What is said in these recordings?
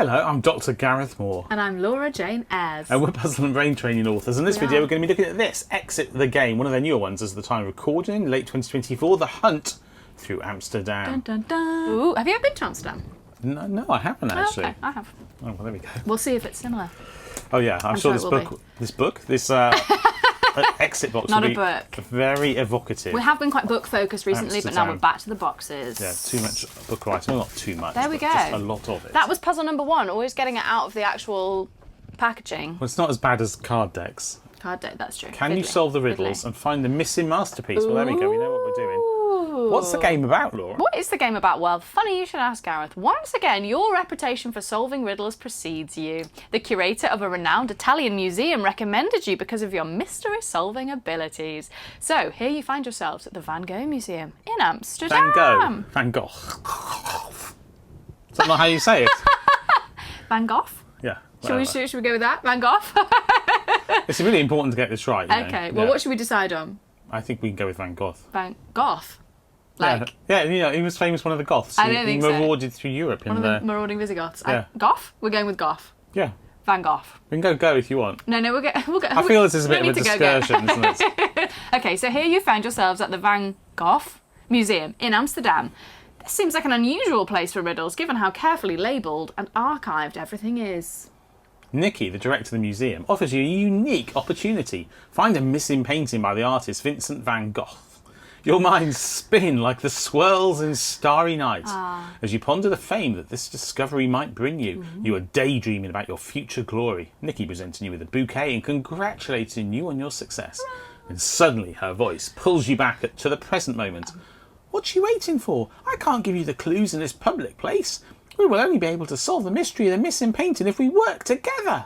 Hello, I'm Dr. Gareth Moore. And I'm Laura Jane Ayres. And we're puzzle and brain training authors. In this video, we're going to be looking at this, Exit the Game, one of their newer ones as the time of recording, late 2024, The Hunt Through Amsterdam. Dun, dun, dun. Ooh, have you ever been to Amsterdam? No, I haven't actually. Oh, okay, I have. Oh, well, there we go. We'll see if it's similar. Oh yeah, I'm sure this exit box Not will a be book. Very evocative. We have been quite book focused recently, but now we're back to the boxes. Yeah, too much book writing. Well, not too much. There we go. Just a lot of it. That was puzzle number one, always getting it out of the actual packaging. Well, it's not as bad as card decks. Card deck, that's true. Can you solve the riddles and find the missing masterpiece? Well, there we go. We know what we're doing. What's the game about, Laura? What is the game about? Well, funny you should ask, Gareth. Once again, your reputation for solving riddles precedes you. The curator of a renowned Italian museum recommended you because of your mystery-solving abilities. So, here you find yourselves at the Van Gogh Museum in Amsterdam. Van Gogh. Is that not how you say it? Van Gogh? Yeah. Should we go with that? Van Gogh? It's really important to get this right. Okay, well, what should we decide on? I think we can go with Van Gogh. Van Gogh? Like, yeah, you know, he was famous, one of the Goths. I don't think so. He marauded through Europe. One of the marauding Visigoths. Yeah. Goth? We're going with Goth. Yeah. Van Gogh. We can go if you want. No, we'll go. I feel this is a bit of a discursion, isn't it? Okay, so here you found yourselves at the Van Gogh Museum in Amsterdam. This seems like an unusual place for riddles, given how carefully labelled and archived everything is. Nikki, the director of the museum, offers you a unique opportunity. Find a missing painting by the artist Vincent van Gogh. Your minds spin like the swirls in starry night. As you ponder the fame that this discovery might bring you. You are daydreaming about your future glory. Nikki presenting you with a bouquet and congratulating you on your success. And suddenly her voice pulls you back to the present moment. What are you waiting for? I can't give you the clues in this public place. We will only be able to solve the mystery of the missing painting if we work together.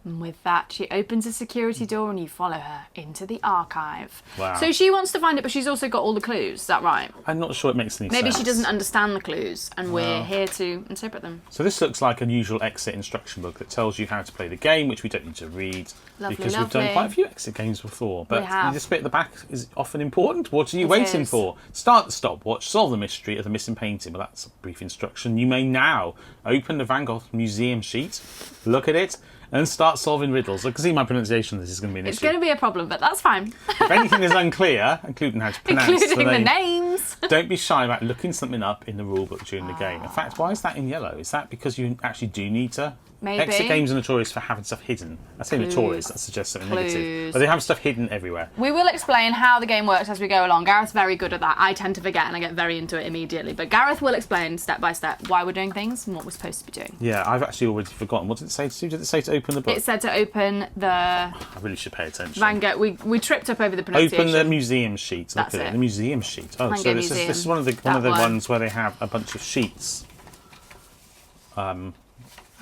And with that, she opens a security door and you follow her into the archive. Wow. So she wants to find it, but she's also got all the clues. Is that right? I'm not sure it makes any sense. Maybe she doesn't understand the clues and we're here to interpret them. So this looks like a usual exit instruction book that tells you how to play the game, which we don't need to read because we've done quite a few exit games before. But this bit at the back is often important. What are you waiting for? Start the stopwatch, solve the mystery of the missing painting. Well, that's a brief instruction. You may now open the Van Gogh Museum sheet, look at it, and start solving riddles. I can see my pronunciation of this is going to be an issue. It's going to be a problem, but that's fine. If anything is unclear, including how to pronounce the names, don't be shy about looking something up in the rule book during the game. In fact, why is that in yellow? Is that because you actually do need to? Maybe. Exit games are notorious for having stuff hidden. I say notorious, that suggests something negative. But they have stuff hidden everywhere. We will explain how the game works as we go along. Gareth's very good at that. I tend to forget and I get very into it immediately. But Gareth will explain step by step why we're doing things and what we're supposed to be doing. Yeah, I've actually already forgotten. What did it say to do? Did it say to open the book? It said to open the... I really should pay attention. Van Gogh. We tripped up over the pronunciation. Open the museum sheet. That's Look at it. The museum sheet. Oh, so this is one of the ones where they have a bunch of sheets.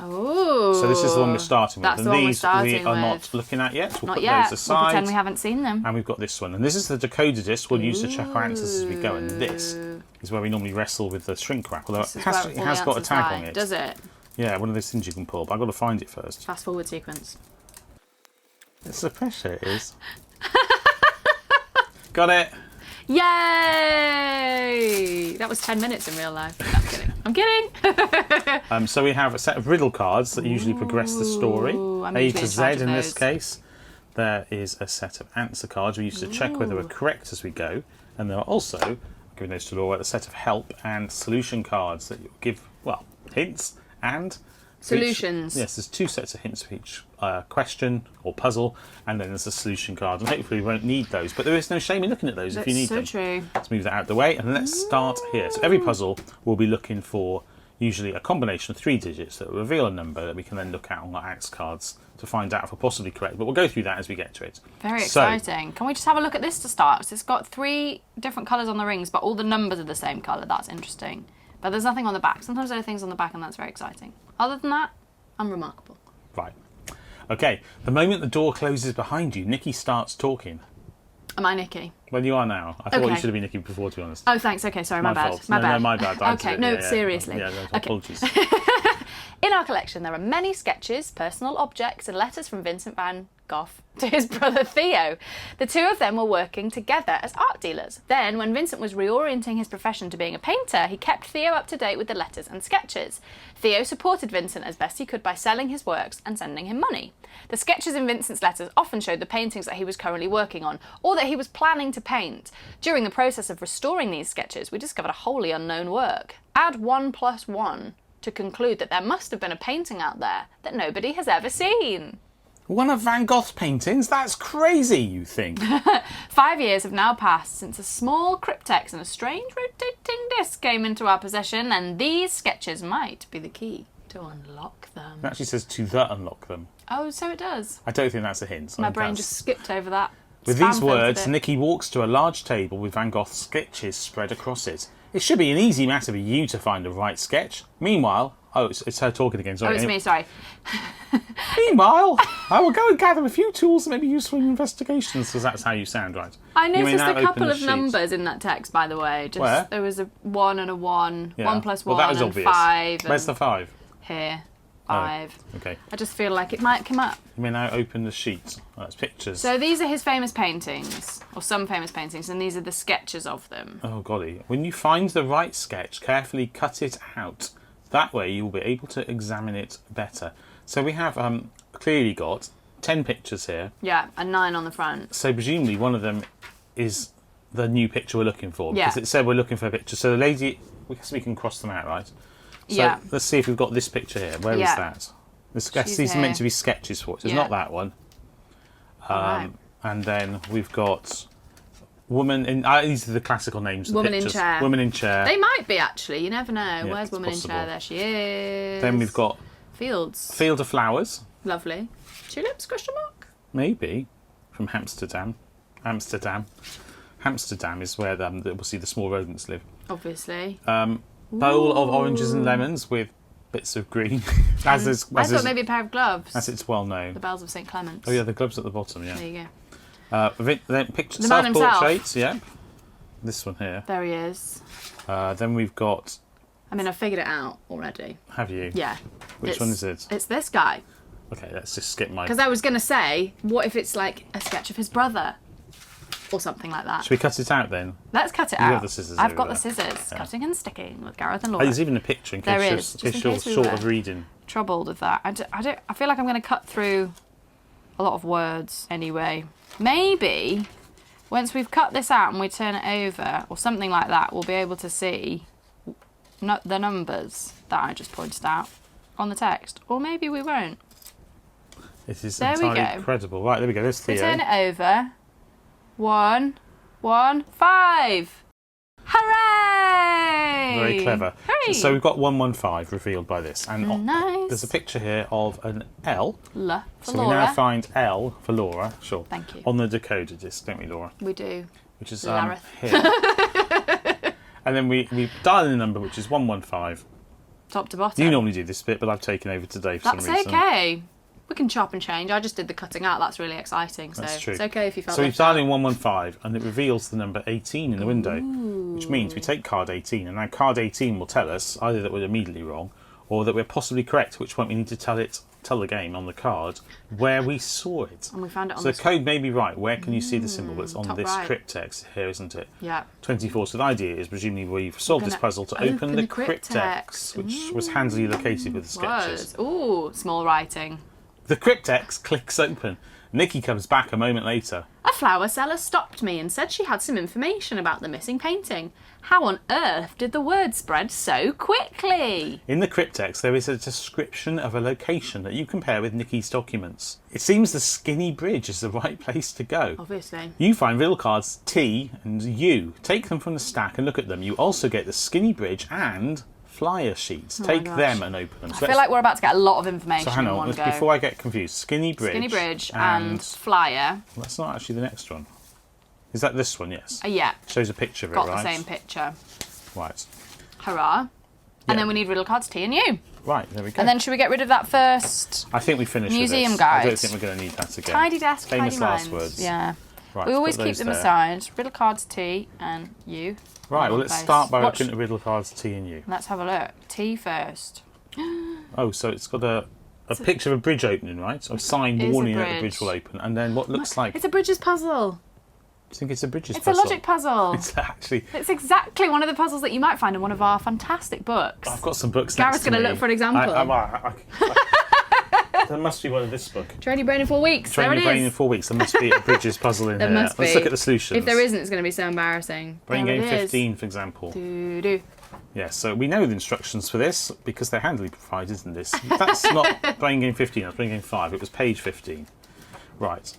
So this is the one we're starting with. That's the one we're starting with. We are not looking at yet. We'll not put yet. those aside. We'll pretend we haven't seen them. And we've got this one. And this is the decoder disc we'll use to check our answers as we go. And this is where we normally wrestle with the shrink wrap. Although it has got a tag on it. Does it? Yeah, one of those things you can pull. But I've got to find it first. Fast forward sequence. It's the pressure, it is. Got it. Yay! That was 10 minutes in real life. No, I'm kidding. So we have a set of riddle cards that usually progress the story. A to Z in this case. There is a set of answer cards we use to check whether we're correct as we go. And there are also, giving those to Laura, a set of help and solution cards that give, well, hints and... Solutions. Yes, there's two sets of hints for each question or puzzle, and then there's a solution card. And hopefully we won't need those, but there is no shame in looking at those if you need them. That's so true. Let's move that out of the way, and let's start here. So every puzzle will be looking for usually a combination of 3 digits that will reveal a number that we can then look at on our AX cards to find out if we're possibly correct. But we'll go through that as we get to it. Very exciting. Can we just have a look at this to start? So it's got 3 different colours on the rings, but all the numbers are the same colour. That's interesting. But there's nothing on the back. Sometimes there are things on the back, and that's very exciting. Other than that, unremarkable. Right. Okay, the moment the door closes behind you, Nikki starts talking. Am I Nikki? Well, you are now. I thought you should have been Nikki before, to be honest. Oh, thanks. Okay, sorry, my bad. Fault. My bad. Okay, no, seriously. Yeah, okay. apologies. In our collection section, there are many sketches, personal objects, and letters from Vincent van Gogh to his brother Theo. The two of them were working together as art dealers. Then, when Vincent was reorienting his profession to being a painter, he kept Theo up to date with the letters and sketches. Theo supported Vincent as best he could by selling his works and sending him money. The sketches in Vincent's letters often showed the paintings that he was currently working on, or that he was planning to paint. During the process of restoring these sketches, we discovered a wholly unknown work. Add 1 + 1 to conclude that there must have been a painting out there that nobody has ever seen. One of Van Gogh's paintings? That's crazy, you think? 5 years have now passed since a small cryptex and a strange rotating disc came into our possession, and these sketches might be the key to unlock them. It actually says to unlock them. Oh, so it does. I don't think that's a hint. My brain just skipped over that. With these words, Nikki walks to a large table with Van Gogh's sketches spread across it. It should be an easy matter for you to find the right sketch. Meanwhile... Oh, it's her talking again, sorry. Oh, it's me, sorry. Meanwhile, I will go and gather a few tools that may be useful in investigations, because that's how you sound, right? I noticed a couple of numbers in that text, by the way. Just, where? There was a 1 and a 1, Yeah. 1 + 1 well, that was and obvious. 5. Where's the 5? Here, 5. Oh, okay. I just feel like it might come up. You may now open the sheet. Oh, that's pictures. So these are his famous paintings, or some famous paintings, and these are the sketches of them. Oh, golly. When you find the right sketch, carefully cut it out. That way you will be able to examine it better. So we have clearly got 10 pictures here. Yeah, and 9 on the front. So presumably one of them is the new picture we're looking for. Yeah. Because it said we're looking for a picture. So the lady, I guess we can cross them out, right? So yeah. let's see if we've got this picture here. Where is that? These are meant to be sketches for it. So it's not that one. Right. And then we've got... Woman in... these are the classical names of the Woman in pictures. chair. Woman in chair. They might be, actually. You never know. Yeah, Where's it's Woman possible. in chair? There she is. Then we've got... Fields. Field of Flowers. Lovely. Tulips, question mark? Maybe. From Amsterdam. Amsterdam is where we'll see the small rodents live. Obviously. Bowl of oranges and lemons with bits of green. I thought maybe a pair of gloves. As it's well known. The bells of St. Clement's. Oh yeah, the gloves at the bottom, yeah. There you go. Then picture The man himself. self-portraits, yeah. This one here. There he is. Then we've got... I mean, I figured it out already. Have you? Yeah. Which one is it? It's this guy. Okay, let's just skip my... Because I was going to say, what if it's like a sketch of his brother? Or something like that. Should we cut it out then? Let's cut it You out. have the scissors I've over got the there. scissors. Yeah. Cutting and sticking with Gareth and Oh, Laura. there's even a picture in There case is, you're, just in case we short were of reading. Troubled with that. I feel like I'm going to cut through a lot of words anyway. Maybe once we've cut this out and we turn it over or something like that, we'll be able to see the numbers that I just pointed out on the text. Or maybe we won't. It is There we entirely go. incredible. Right, there we go. There's We Theo. turn it over. 1, 1, 5. Hooray! Very clever. Hooray! So we've got 115 revealed by this. And Nice. there's a picture here of an L. L for So Laura. we now find L for Laura, sure. Thank you. On the decoder disc, don't we, Laura? We do. Which is Lareth. here. And then we dial in the number, which is 115. Top to bottom. You normally do this bit, but I've taken over today for That's some reason. okay. We can chop and change. I just did the cutting out. That's really exciting. So That's true. it's okay if you felt So we've left dialed out. in 115 and it reveals the number 18 in the window, which means we take card 18 and now card 18 will tell us either that we're immediately wrong or that we're possibly correct, at which point we need to tell the game on the card where we saw it. And we found it on So the the code may be right. Where can you see the symbol? But it's on top this right. cryptex here, isn't it? Yeah. 24. So the idea is presumably we've solved this gonna puzzle to open the cryptex, which was handily located with the sketches. Ooh, small writing. The cryptex clicks open. Nikki comes back a moment later. A flower seller stopped me and said she had some information about the missing painting. How on earth did the word spread so quickly? In the cryptex, there is a description of a location that you compare with Nikki's documents. It seems the Skinny Bridge is the right place to go. Obviously. You find riddle cards T and U. Take them from the stack and look at them. You also get the Skinny Bridge and flyer sheets. Take gosh. them and open them. I feel like we're about to get a lot of information So hang in on, one go. before I get confused. Skinny Bridge and flyer. Well, that's not actually the next one. Is that this one? Yes. Yeah. Shows a picture of Got it, right? the same picture. Right. Hurrah. Yeah. And then we need riddle cards T and U. Right, there we go. And then should we get rid of that first? I think we finished Museum with this. I guide. don't think we're going to need that again. Tidy desk, Famous tidy last minds. words. Yeah. Right, We always put keep those them there. aside. Riddle cards T and U. Right, well, let's start by Watch. looking at the riddle cards T and U. Let's have a look. T first. Oh, so it's got a picture of a bridge opening, right? So a sign warning that the bridge will open, and then what looks like... It's a bridges puzzle. Do you think it's a bridges It's puzzle? a logic puzzle. It's exactly one of the puzzles that you might find in one of our fantastic books. I've got some books Gareth's going to look for an example. There must be one of this book. Train your brain in 4 weeks. Train your brain in 4 weeks. There must be a bridges puzzle in there. here. Must be. Let's look at the solutions. If there isn't, it's going to be so embarrassing. Brain game 15, for example. Doo-doo. Yes, so we know the instructions for this because they're handily provided, isn't this? That's not Brain Game 15, that's Brain Game 5. It was page 15. Right.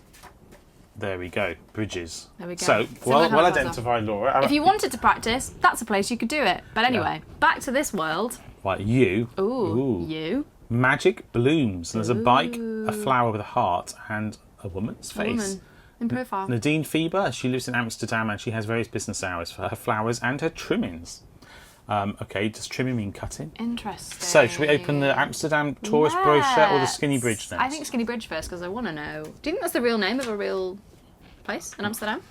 There we go. Bridges. There we go. So, well identified, Laura. If you wanted to practice, that's a place you could do it. But anyway, back to this world. Right, you. Ooh. You. Magic blooms. And there's a bike, a flower with a heart, and a woman's face. Woman. In profile. Nadine Fieber. She lives in Amsterdam and she has various business hours for her flowers and her trimmings. Okay, does trimming mean cutting? Interesting. So, should we open the Amsterdam tourist brochure or the Skinny Bridge next? I think Skinny Bridge first because I want to know. Do you think that's the real name of a real place in Amsterdam?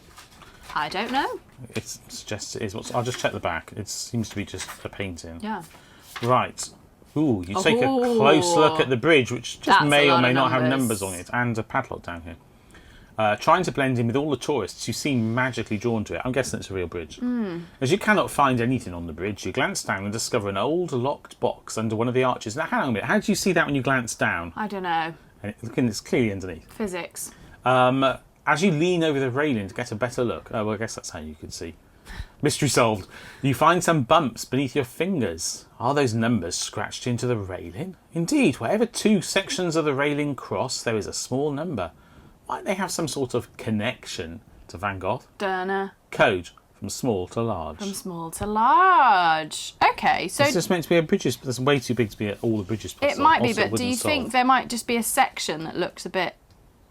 I don't know. It suggests it is. I'll just check the back. It seems to be just a painting. Yeah. Right. Ooh, you take a close look at the bridge, which just may or may not have numbers on it, and a padlock down here. Trying to blend in with all the tourists who seem magically drawn to it. I'm guessing it's a real bridge. As you cannot find anything on the bridge, you glance down and discover an old locked box under one of the arches. Now, hang on a minute. How do you see that when you glance down? I don't know. It's clearly underneath. Physics. As you lean over the railing to get a better look, well, I guess that's how you can see. Mystery solved. You find some bumps beneath your fingers. Are those numbers scratched into the railing? Indeed, wherever two sections of the railing cross, there is a small number. Might they have some sort of connection to Van Gogh? Dunno. Code from small to large. From small to large. Okay, so... It's just meant to be a bridges... That's way too big to be all the bridges puzzle. It might be, Also, but do you think there might just be a section that looks a bit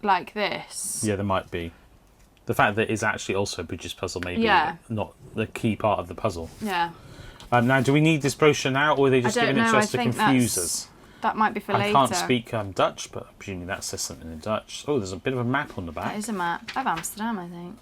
like this? Yeah, there might be. The fact that it is actually also a bridges puzzle may be not the key part of the puzzle. Yeah. Now, do we need this brochure now, or are they just giving it to us to confuse us? That might be for later. I can't speak Dutch, but presumably that says something in Dutch. Oh, there's a bit of a map on the back. That is a map of Amsterdam, I think.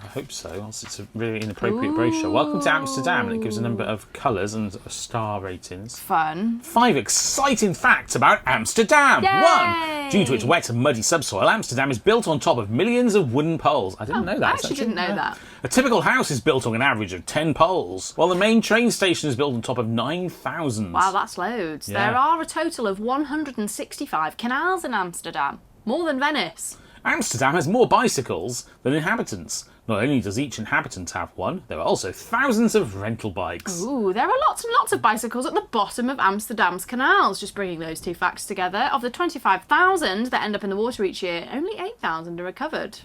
I hope so, else it's a really inappropriate brochure. Welcome to Amsterdam, and it gives a number of colours and star ratings. Fun. 5 exciting facts about Amsterdam. Yay! 1. Due to its wet and muddy subsoil, Amsterdam is built on top of millions of wooden poles. I didn't know that. I actually didn't know that. A typical house is built on an average of 10 poles, while the main train station is built on top of 9,000. Wow, that's loads. Yeah. There are a total of 165 canals in Amsterdam. More than Venice. Amsterdam has more bicycles than inhabitants. Not only does each inhabitant have one, there are also thousands of rental bikes. Ooh, there are lots and lots of bicycles at the bottom of Amsterdam's canals. Just bringing those two facts together. Of the 25,000 that end up in the water each year, only 8,000 are recovered.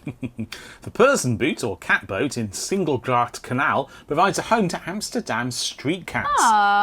The person boat or cat boat in Singelgracht Canal provides a home to Amsterdam's street cats.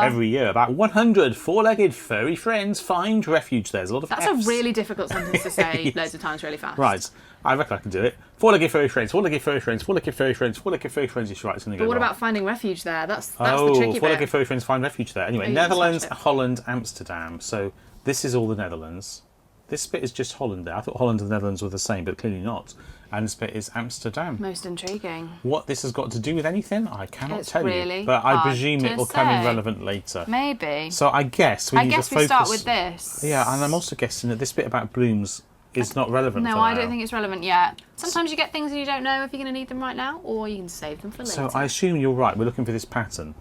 Every year, about 100 four-legged furry friends find refuge there. There's a lot of That's Fs. a really difficult sentence to say loads of times really fast. Right. I reckon I can do it. Four-legged furry friends, four-legged furry friends, four-legged furry friends, four-legged furry friends. You should write something. But what about finding refuge there? That's the Oh, tricky four-legged bit. furry friends find refuge there. Anyway, Maybe Netherlands, that's it. Holland, Amsterdam. So this is all the Netherlands. This bit is just Holland there. I thought Holland and the Netherlands were the same, but clearly not. And this bit is Amsterdam. Most intriguing. What this has got to do with anything, I cannot It's tell really you. But I hard presume to it will come in say. relevant later. Maybe. So I guess we need to focus. we start with this. Yeah, and I'm also guessing that this bit about blooms is not relevant. No, for I now. don't think it's relevant yet. Sometimes you get things and you don't know if you're going to need them right now, or you can save them for later. So I assume you're right. We're looking for this pattern.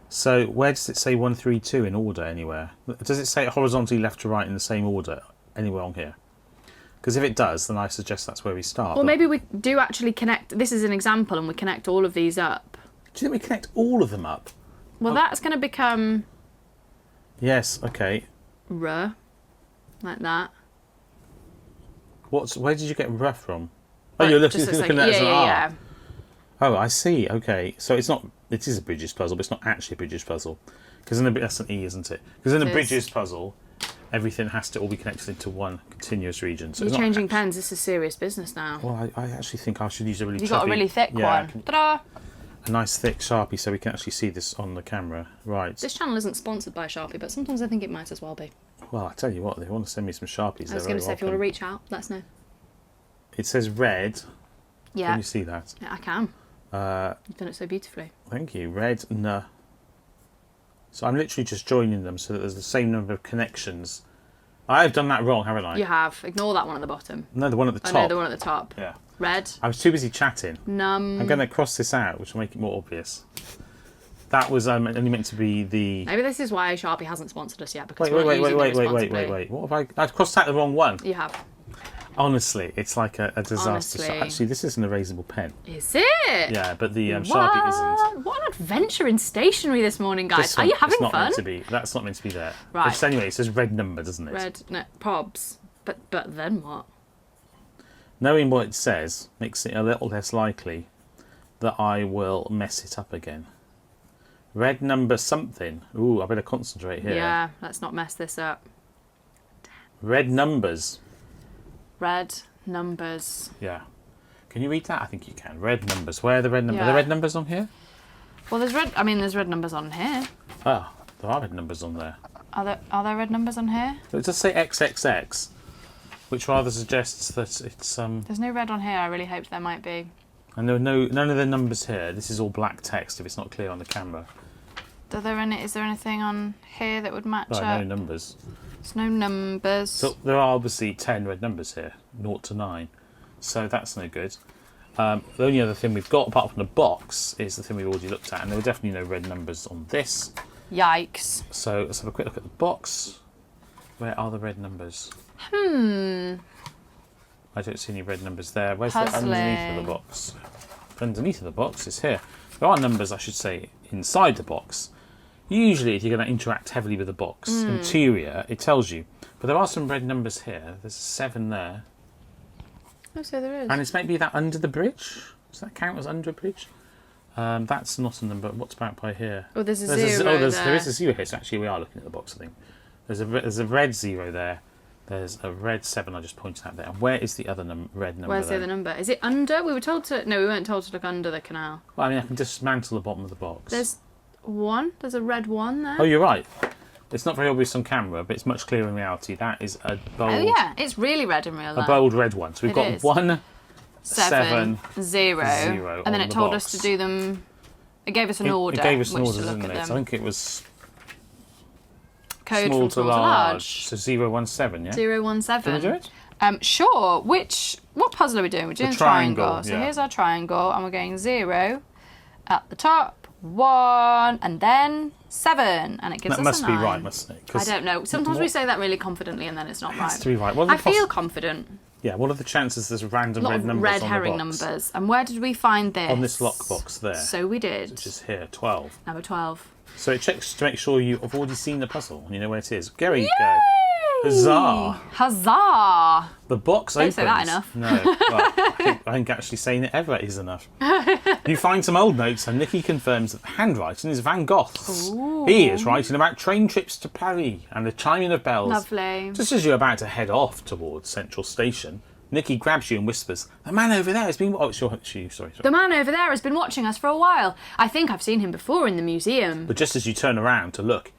So where does it say 1, 3, 2 in order anywhere? Does it say it horizontally left to right in the same order anywhere on here? Because if it does, then I suggest that's where we start. Or maybe we do actually connect. This is an example, and we connect all of these up. Do you think we connect all of them up? Well, that's going to become Yes. Okay. R, like that. Where did you get rough from? Oh, you're looking at it as an R. Yeah. Oh, I see. Okay, so it's not. It is a bridges puzzle, but it's not actually a bridges puzzle. Because that's an E, isn't it? Because in a bridges puzzle, everything has to all be connected into one continuous region. So You're it's not changing pens. This is serious business now. Well, I actually think I should use a really. You've got a really thick one. Ta-da! A nice thick Sharpie, so we can actually see this on the camera. Right. This channel isn't sponsored by Sharpie, but sometimes I think it might as well be. Well, I tell you what, they want to send me some Sharpies. I was going to say, if you want to reach out, let us know. It says red. Yeah. Can you see that? Yeah, I can. You've done it so beautifully. Thank you. Red, N. So I'm literally just joining them so that there's the same number of connections. I've done that wrong, haven't I? You have. Ignore that one at the bottom. No, the one at the top. Oh, no, the one at the top. Yeah. Red. I was too busy chatting. Num. I'm going to cross this out, which will make it more obvious. That was only meant to be the... Maybe this is why Sharpie hasn't sponsored us yet. Because Wait. wait. What have I... I've crossed out the wrong one. You have. Honestly, it's like a disaster. Honestly. Actually, this is an erasable pen. Is it? Yeah, but the Sharpie isn't. What an adventure in stationery this morning, guys. This one, Are you having it's not fun? Meant to be. That's not meant to be there. Right. Which, anyway, it says red number, doesn't it? Red, no, probs. But then what? Knowing what it says makes it a little less likely that I will mess it up again. Red number something. Ooh, I better concentrate here. Yeah, let's not mess this up. Red numbers. Red numbers. Yeah. Can you read that? I think you can. Red numbers. Where are the red numbers? Yeah. Are there red numbers on here? Well, there's red numbers on here. Oh, there are red numbers on there. Are there red numbers on here? It does say XXX, which rather suggests that it's There's no red on here. I really hoped there might be. And there are none of the numbers here. This is all black text if it's not clear on the camera. Is there anything on here that would match No, up? no numbers. There's no numbers. So there are obviously 10 red numbers here, 0 to 9. So that's no good. The only other thing we've got, apart from the box, is the thing we've already looked at. And there were definitely no red numbers on this. Yikes. So let's have a quick look at the box. Where are the red numbers? Hmm. I don't see any red numbers there. Where's Puzzling. the underneath of the box? Underneath of the box is here. There are numbers, I should say, inside the box. Usually, if you're going to interact heavily with the box, interior, it tells you. But there are some red numbers here. There's a 7 there. Oh, so there is. And it's maybe that under the bridge? Does that count as under a bridge? That's not a number. What's about by here? Oh, there's a zero there is a 0 here. So actually, we are looking at the box, I think. There's a red 0 there. There's a red 7 I just pointed out there. And where is the other red number? Where's the other number? Is it under? We weren't told to look under the canal. Well, I mean, I can dismantle the bottom of the box. There's a red 1 there. Oh, you're right. It's not very obvious on camera, but it's much clearer in reality. That is a bold... Oh, yeah, it's really red in real life. A bold red one. So we've got is. 1, 7, 0. 0 And then on it the told box. us to do them... It gave us an order. It gave us an which order, to look didn't at it? So I them. think it was Code small from to large. So 017, yeah? 017. Can we do it? Sure. What puzzle are we doing? We're doing triangle, So yeah. here's our triangle, and we're going 0 at the top, 1, and then 7, and it gives That us must a be 9. right, mustn't it? 'Cause I don't know. Sometimes we say that really confidently, and then it's not it right. has to be right. What are I the feel confident. Yeah, what are the chances there's random A lot red of numbers red on herring the box? numbers. And where did we find this? On this lockbox there. So we did. Which is here, 12. Number 12. So it checks to make sure you have already seen the puzzle and you know where it is. Gary, go. Huzzah! Huzzah! The box Don't opens. say that enough. No, well, I think actually saying it ever is enough. You find some old notes and Nikki confirms that the handwriting is Van Gogh's. Ooh. He is writing about train trips to Paris and the chiming of bells. Lovely. Just as you're about to head off towards Central Station, Nikki grabs you and whispers, "The man over there has been..." Oh, it's you, sorry. The man over there has been watching us for a while. I think I've seen him before in the museum. But just as you turn around to look,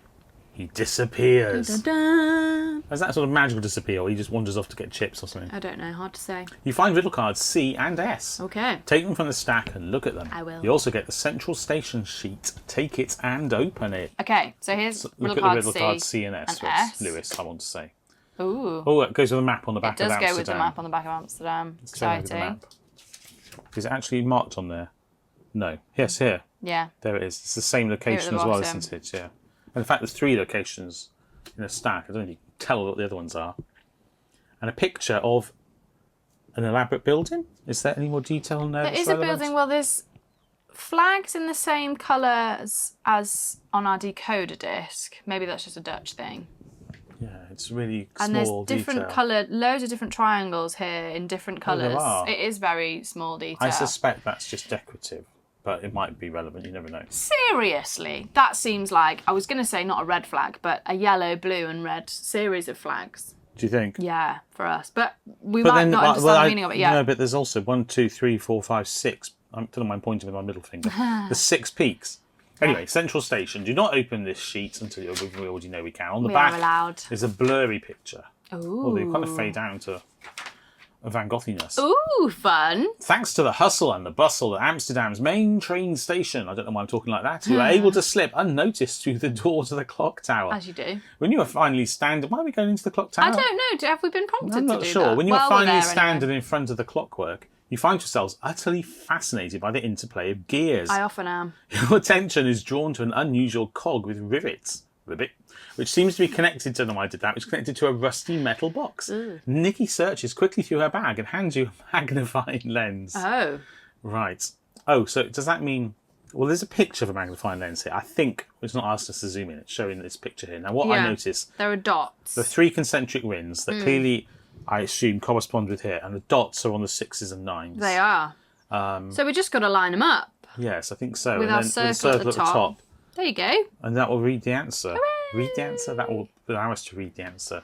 he disappears. Dun, dun, dun. Is that sort of magical disappear, or he just wanders off to get chips or something? I don't know, hard to say. You find riddle cards C and S. Okay. Take them from the stack and look at them. I will. You also get the Central Station sheet. Take it and open it. Okay, so here's Look riddle at the card riddle C cards C and S. and Which S. Lewis, I want to say. Ooh. Oh, it goes with a map on the back It of does Amsterdam. go with the map on the back of Amsterdam. Let's go over the Exciting. map. Is it actually marked on there? No. Yes, here. Yeah. There it is. It's the same location as well, bottom. isn't it? Yeah. And in fact, there's 3 locations in a stack. I don't know if you can tell what the other ones are. And a picture of an elaborate building. Is there any more detail on there? There that's is a relevant? building. Well, there's flags in the same colours as on our decoder disc. Maybe that's just a Dutch thing. Yeah, it's really And there's small different detail. coloured, loads of different triangles here in different Oh, there colours. are. It is very small detail. I suspect that's just decorative, but it might be relevant. You never know. Seriously, that seems like, I was going to say not a red flag, but a yellow, blue and red series of flags. Do you think? Yeah, for us. But we But might then, not understand the meaning of it yet. No, but there's also 1, 2, 3, 4, 5, 6. I don't mind pointing with my middle finger. There's 6 peaks. Anyway, Central Station. Do not open this sheet until we already know we can. On the We back are allowed. is a blurry picture. Ooh. Although you kind of fade out into Van Goghiness. Ooh, fun. Thanks to the hustle and the bustle at Amsterdam's main train station, I don't know why I'm talking like that, you were able to slip unnoticed through the door to the clock tower. As you do. When you were finally standing... Why are we going into the clock tower? I don't know. Have we been prompted I'm to not do sure. that? When you were Well, finally there standing anyway. in front of the clockwork, you find yourselves utterly fascinated by the interplay of gears. I often am. Your attention is drawn to an unusual cog with rivets, which seems to be connected to, no, I did that, which is connected to a rusty metal box. Nikki searches quickly through her bag and hands you a magnifying lens. Oh. Right. Oh, so does that mean... Well, there's a picture of a magnifying lens here. I think it's not asked us to zoom in. It's showing this picture here. Now, what I noticed... There are dots. The 3 concentric rings that clearly, I assume, correspond with here. And the dots are on the 6s and 9s. They are. So we just got to line them up. Yes, I think so. With and our then circle at the top. There you go. And that will read the answer. Hooray! Read the answer. That will allow us to read the answer.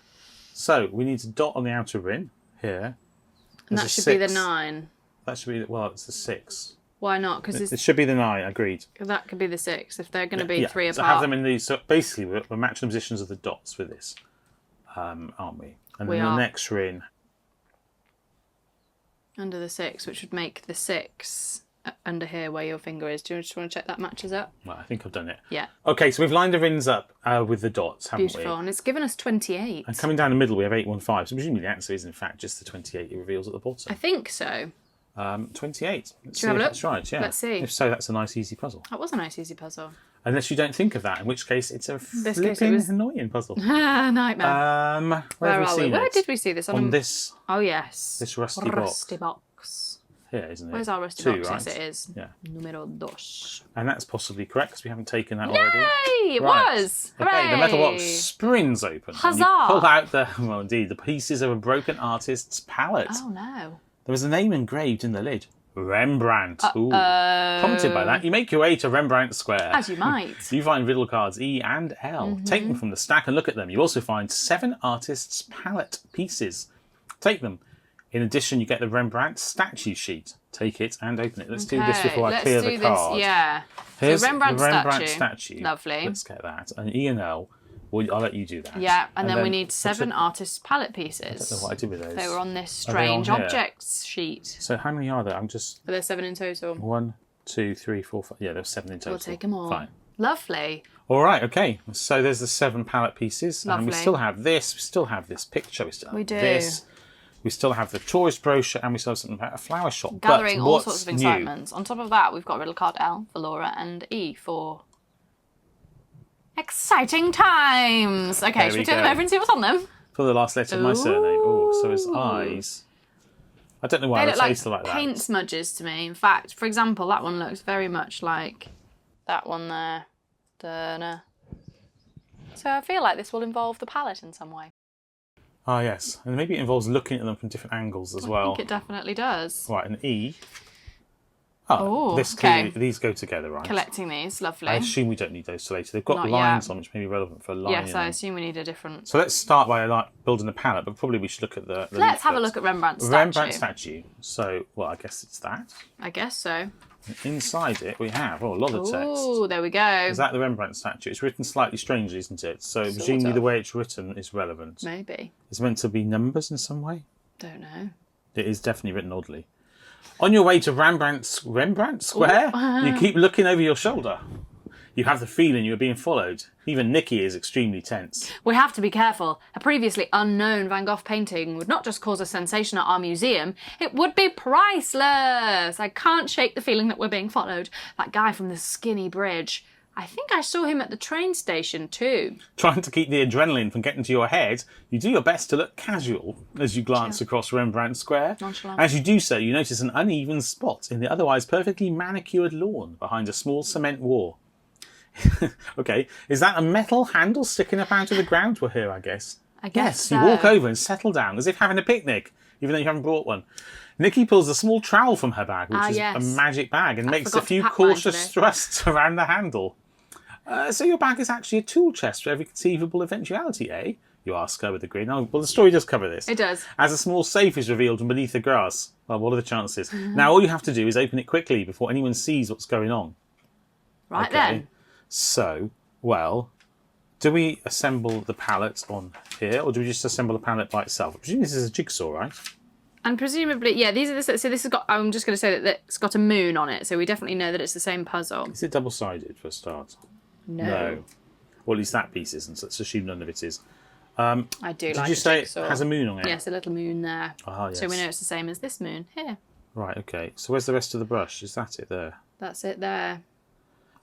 So we need a dot on the outer ring here. And There's that a should be the 6. 9. That should be, well, it's the 6. Why not? Because It should be the 9, agreed. that could be the 6 if they're going to be 3 So apart. have them in these. So basically, we're matching the positions of the dots with this, aren't we? And We then the are. next ring. Under the 6, which would make the 6 under here where your finger is. Do you just want to check that matches up? Well, I think I've done it. Yeah. Okay, so we've lined the rings up with the dots, haven't Beautiful. we? And it's given us 28. And coming down the middle, we have 815. So presumably the answer is, in fact, just the 28 it reveals at the I bottom. think so. 28. Let's see have a if look? that's right, yeah. Let's see. If so, that's a nice, easy puzzle. That was a nice, easy puzzle. Unless you don't think of that, in which case it's a This case flipping it was- annoying puzzle. Nightmare. Where have we are we? seen Where it? did we see this? On this Oh, yes. this rusty box. Rusty box. Here, isn't it? Where's our rusty 2, box? right? Yes, it is. Yeah. Numero dos. And that's possibly correct because we haven't taken that already. Yay! It Right. was! Okay, Hooray! the metal box springs open. And you Huzzah! pull out the, well, indeed, the pieces of a broken artist's palette. Oh, no. There was a name engraved in the lid. Rembrandt. Ooh. Prompted by that, you make your way to Rembrandt Square. As you might. You find riddle cards E and L. Take them from the stack and look at them. You also find 7 artists' palette pieces. Take them. In addition, you get the Rembrandt statue sheet. Take it and open it. Let's do this before I clear the card. Yeah. Here's so Rembrandt, the Rembrandt statue. Lovely. Let's get that. And E and L, well, I'll let you do that. Yeah, and then we need what's 7 it- artists' palette I don't pieces. know what I did with those. They were on this Are they on strange here? objects sheet. So how many are there? I'm just... Are there 7 in total? 1, 2, 3, 4, 5... Yeah, there's 7 in total. We'll take them all. Fine. Lovely. All right, okay. So there's the 7 palette pieces. And we Lovely. still have this. We still have this picture. We still have We do. this. We still have the tourist brochure. And we still have something about a flower shop. Gathering but all what's sorts of new? excitements. On top of that, we've got riddle card L for Laura and E for exciting times. Okay, There should we we turn go. them over and see what's on them? For the last letter of my surname. Oh, so it's Ooh. eyes. I don't know why They I look like taste like paint that. smudges to me. In fact, for example, that one looks very much like that one there. Da-na. So I feel like this will involve the palette in some way. Ah, yes. And maybe it involves looking at them from different angles as I well. think it definitely does. Right, an E. Oh, Oh, this okay. clearly, these go together, right? Collecting these, lovely. I assume we don't need those till later. They've got Not lines yet. on which may be relevant for a line. Yes, in I them. assume we need a different... So let's start by building a palette, but probably we should look at the Let's have a leaflet. look at Rembrandt's statue. Rembrandt statue. So, well, I guess it's that. I guess so. Inside it, we have a lot of text. Oh, there we go. Is that the Rembrandt statue? It's written slightly strangely, isn't it? So presumably of. the way it's written is relevant. Maybe. It's meant to be numbers in some way. Don't know. It is definitely written oddly. On your way to Rembrandt Square, you keep looking over your shoulder. You have the feeling you're being followed. Even Nikki is extremely tense. We have to be careful. A previously unknown Van Gogh painting would not just cause a sensation at our museum, it would be priceless. I can't shake the feeling that we're being followed. That guy from the skinny bridge. I think I saw him at the train station too. Trying to keep the adrenaline from getting to your head, you do your best to look casual as you glance across Rembrandt Square. Nonchalant. As you do so, you notice an uneven spot in the otherwise perfectly manicured lawn behind a small cement wall. Okay, is that a metal handle sticking up out of the ground? We're here, I guess. I guess Yes, so. you walk over and settle down as if having a picnic, even though you haven't brought one. Nikki pulls a small trowel from her bag, which is yes. a magic bag, and makes a forgot to few pack mine cautious today. thrusts around the handle. So your bag is actually a tool chest for every conceivable eventuality, eh? You ask her with a grin. Oh, well, the story does cover this. It does. As a small safe is revealed from beneath the grass. Well, what are the chances? Now, all you have to do is open it quickly before anyone sees what's going on. Right Okay. then. So, well, do we assemble the palette on here, or do we just assemble the palette by itself? I presume this is a jigsaw, right? And presumably, yeah, these are the... So this has got... I'm just going to say that it's got a moon on it, so we definitely know that it's the same puzzle. Is it double-sided for a start? No. Well, at least that piece isn't. So let's assume none of it is. I do Did like you the say jigsaw. it has a moon on it? Yes, a little moon there. Ah, yes. So we know it's the same as this moon here. Right, okay. So where's the rest of the brush? Is that it there? That's it there.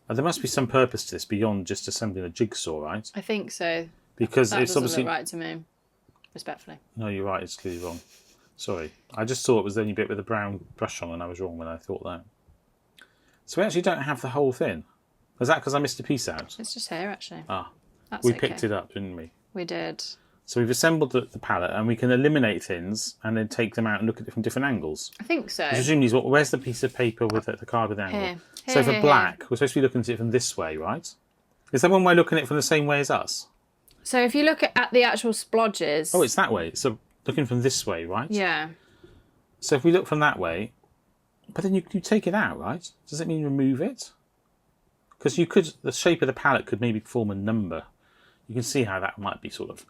There must be some purpose to this beyond just assembling a jigsaw, right? I think so. Because That it's doesn't obviously... look right to me, respectfully. No, you're right. It's clearly wrong. Sorry. I just thought it was the only bit with the brown brush on, and I was wrong when I thought that. So we actually don't have the whole thing. Is that because I missed a piece out? It's just here, actually. Ah. That's We okay. picked it up, didn't we? We did. So we've assembled the palette, and we can eliminate things and then take them out and look at it from different angles. I think so. Presumably, where's the piece of paper with the card with the angle? Here. So Here, for here, black, we're supposed to be looking at it from this way, right? Is that one way looking at it from the same way as us? So if you look at the actual splodges... Oh, it's that way. So looking from this way, right? Yeah. So if we look from that way, but then you take it out, right? Does it mean remove it? Because the shape of the palette could maybe form a number. You can see how that might be sort of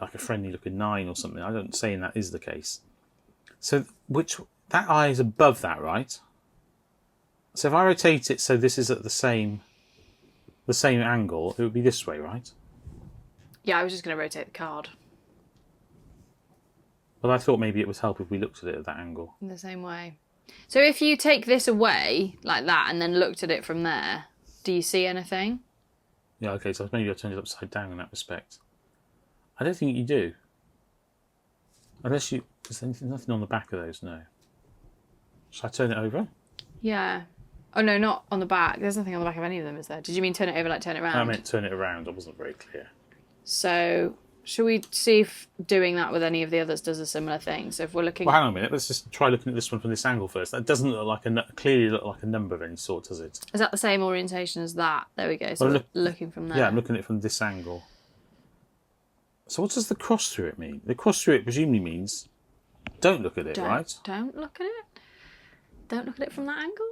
like a friendly looking 9 or something. I don't saying that is the case. So that eye is above that, right? So if I rotate it so this is at the same angle, it would be this way, right? Yeah, I was just going to rotate the card. Well, I thought maybe it would help if we looked at it at that angle. In the same way. So if you take this away like that and then looked at it from there, do you see anything? Yeah, okay, so maybe I turned it upside down in that respect. I don't think you do. Unless there's nothing on the back of those, no. Shall I turn it over? Yeah. Oh, no, not on the back. There's nothing on the back of any of them, is there? Did you mean turn it over like turn it around? I meant turn it around. I wasn't very clear. So, should we see if doing that with any of the others does a similar thing? So if we're looking... Well, hang on a minute. Let's just try looking at this one from this angle first. That doesn't look like clearly look like a number of any sort, does it? Is that the same orientation as that? There we go. So Well, we're looking from there. Yeah, I'm looking at it from this angle. So what does the cross through it mean? The cross through it presumably means don't look at it, right? Don't look at it. Don't look at it from that angle.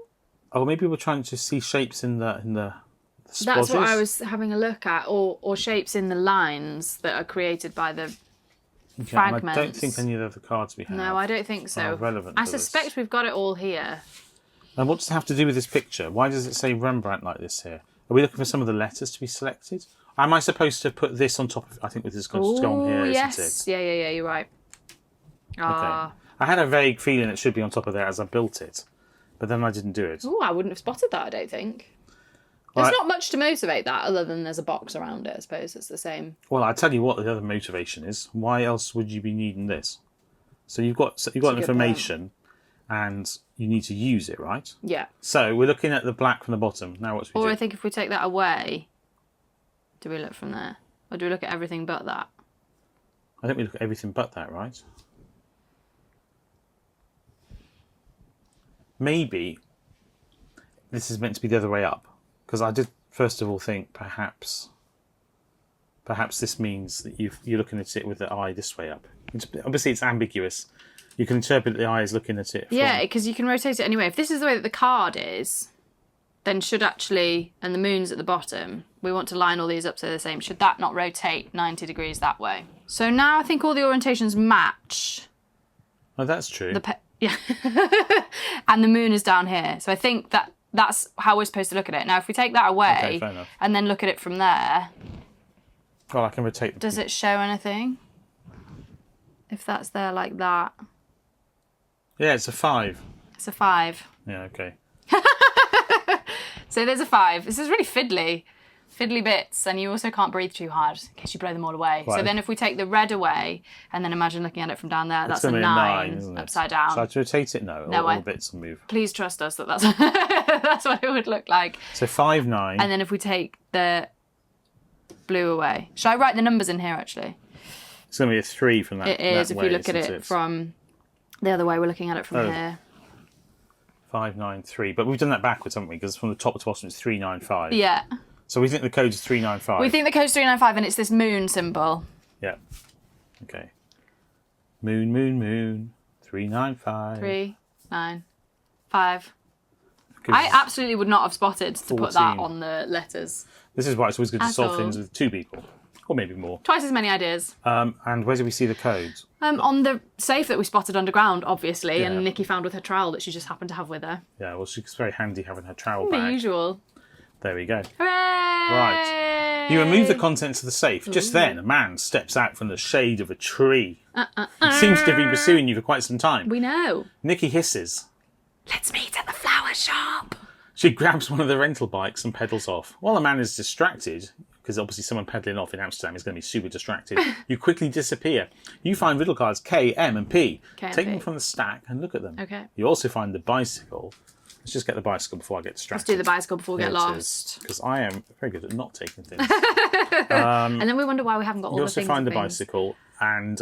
Oh, maybe we're trying to see shapes in the splodges. That's what I was having a look at, or shapes in the lines that are created by the fragments. I don't think any of the cards we have. No, I don't think so. are relevant I to this. suspect we've got it all here. And what does it have to do with this picture? Why does it say Rembrandt like this here? Are we looking for some of the letters to be selected? Am I supposed to put this on top of... I think this is going to go on here, yes. isn't it? Yeah, you're right. Okay. I had a vague feeling it should be on top of there as I built it, but then I didn't do it. Oh, I wouldn't have spotted that, I don't think. There's not much to motivate that other than there's a box around it, I suppose. It's the same. Well, I'll tell you what the other motivation is. Why else would you be needing this? So you've got information and you need to use it, right? Yeah. So we're looking at the black from the bottom. Now what should we do? Or I think if we take that away, do we look from there? Or do we look at everything but that? I think we look at everything but that, right? Maybe this is meant to be the other way up. Because I did, first of all, think perhaps this means that you're looking at it with the eye this way up. Obviously, it's ambiguous. You can interpret the eye as looking at it from... Yeah, because you can rotate it anyway. If this is the way that the card is, then should actually, and the moon's at the bottom, we want to line all these up so they're the same. Should that not rotate 90 degrees that way? So now I think all the orientations match. Oh, that's true. Yeah. And the moon is down here. So I think that's how we're supposed to look at it. Now, if we take that away and then look at it from there... Well, I can rotate... Does it show anything? If that's there like that. Yeah, it's a 5. It's a 5. Yeah, okay. So there's a 5. This is really fiddly bits, and you also can't breathe too hard in case you blow them all away. Right. So then if we take the red away, and then imagine looking at it from down there, that's a 9 upside down. So I have to rotate it? No, all the bits will move. Please trust us that that's, that's what it would look like. So 5, 9. And then if we take the blue away. Should I write the numbers in here, actually? It's going to be a 3 from that. It is, that if way, we look at it from the other way, we're looking at it from here. 5, 9, 3. But we've done that backwards, haven't we? Because from the top to bottom, it's 3, 9, 5. Yeah. So we think the code is 395. We think the code's 395, and it's this moon symbol. Yeah. Okay. Moon, moon, moon. 395. 395. I absolutely would not have spotted to put that on the letters. This is why it's always good to solve all. things with 2 people. Or maybe more. Twice as many ideas. And where do we see the codes? On the safe that we spotted underground, obviously, Yeah. and Nikki found with her trowel that she just happened to have with her. Yeah, well, it's very handy having her trowel The bag. usual. There we go. Hooray! Right. You remove the contents of the safe. Just then, a man steps out from the shade of a tree. He seems to have been pursuing you for quite some time. We know. Nikki hisses. Let's meet at the flower shop. She grabs one of the rental bikes and pedals off. While the man is distracted, because obviously someone pedalling off in Amsterdam is going to be super distracted, you quickly disappear. You find riddle cards K, M and P. K and Take P. them from the stack and look at them. Okay. You also find the bicycle. Let's just get the bicycle before I get distracted. Let's do the bicycle before we get lost. Because I am very good at not taking things. And then we wonder why we haven't got all You the also things. find the and things. bicycle, and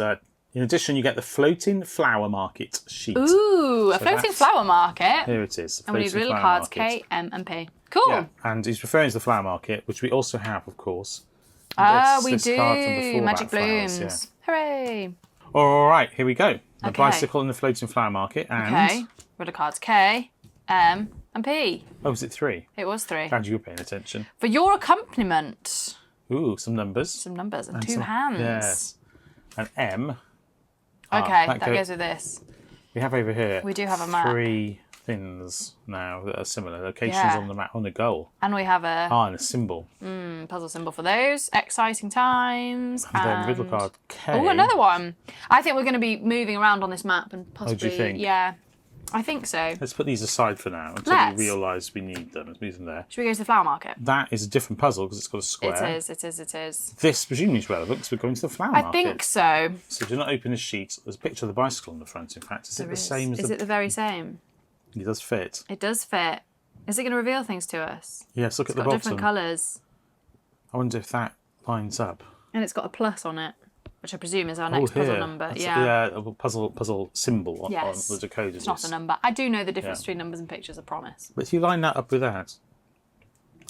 in addition, you get the floating flower market sheet. Ooh, a floating that's- flower market. Here it is. And we need floating riddle flower cards market. K, M and P. Cool. Yeah, and he's referring to the flower market, which we also have, of course. Ah, This- we this do. card from before Magic about flowers, blooms. Hooray. All right, here we go. The Okay. bicycle and the floating flower market, and Okay. Riddle cards K, M and P. oh, was it 3? It was 3. Glad you were paying attention. For your accompaniment, Ooh, some numbers. some numbers and 2 some- hands. Yes. And M. Okay, that that go- goes with this. We have over here. We do have a map. 3 things now that are similar locations Yeah. on the map on the goal. And we have a And a symbol. puzzle symbol for those. Exciting times. And then riddle card K. Oh, another one. I think we're going to be moving around on this map and possibly. think? Yeah, I think so. Let's put these aside for now until Let's. we realise we need them. Let's move them there. Should we go to the flower market? That is a different puzzle because it's got a square. It is. This presumably is relevant because we're going to the flower I market. think so. So do not open the sheet. There's a picture of the bicycle on the front, in fact. Is it the same as Is it the very same? It does fit. It does fit. Is it going to reveal things to us? Yes, look It's at the got bottom. different colours. I wonder if that lines up. And it's got a plus on it, which I presume is our next puzzle number. That's- Yeah. a puzzle symbol on Yes. the decoder. It's not a number. I do know the difference between numbers and pictures, I promise. But if you line that up with that,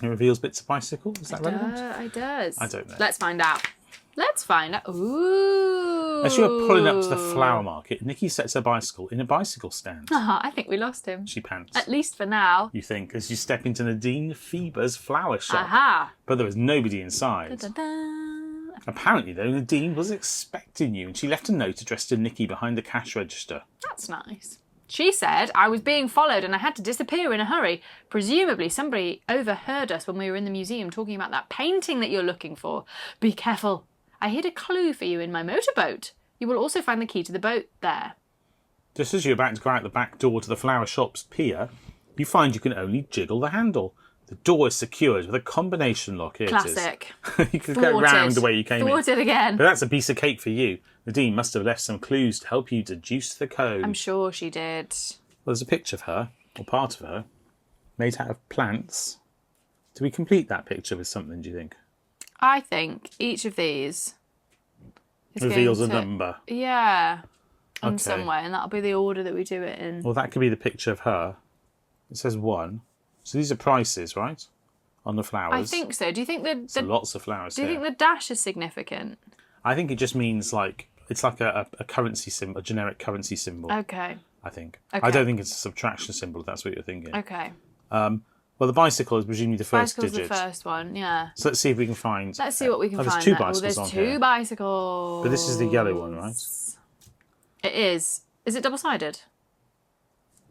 it reveals bits of bicycle. Is that relevant? It does. I don't know. Let's find out. Ooh. As you are pulling up to the flower market, Nikki sets her bicycle in a bicycle stand. I think we lost him. She pants. At least for now. You think, as you step into Nadine Feber's flower shop. Aha. But there was nobody inside. Da-da-da. Apparently, though, Nadine was expecting you, and she left a note addressed to Nikki behind the cash register. That's nice. She said I was being followed and I had to disappear in a hurry. Presumably somebody overheard us when we were in the museum talking about that painting that you're looking for. Be careful. I hid a clue for you in my motorboat. You will also find the key to the boat there. Just as you're about to go out the back door to the flower shop's pier, you find you can only jiggle the handle. The door is secured with a combination lock. Here Classic. it is. You can go round the way you came in. Thwarted again. But that's a piece of cake for you. Nadine must have left some clues to help you deduce the code. I'm sure she did. Well, there's a picture of her, or part of her, made out of plants. Do we complete that picture with something, do you think? I think each of these is Reveals a going to- number. Yeah. In Okay. some way, and that'll be the order that we do it in. Well, that could be the picture of her. It says 1. So these are prices, right? On the flowers. I think so. Do you think So the lots of flowers do you here. think the dash is significant? I think it just means like it's like a currency symbol, a generic currency symbol. Okay. I think. Okay. I don't think it's a subtraction symbol. If that's what you're thinking. Okay. Well, the bicycle is presumably the first Bicycle's digit. the first one, yeah. So let's see if we can find. Let's see what we can oh, find. There's two there. bicycles there's on two here. bicycles. But this is the yellow one, right? It is. Is it double-sided?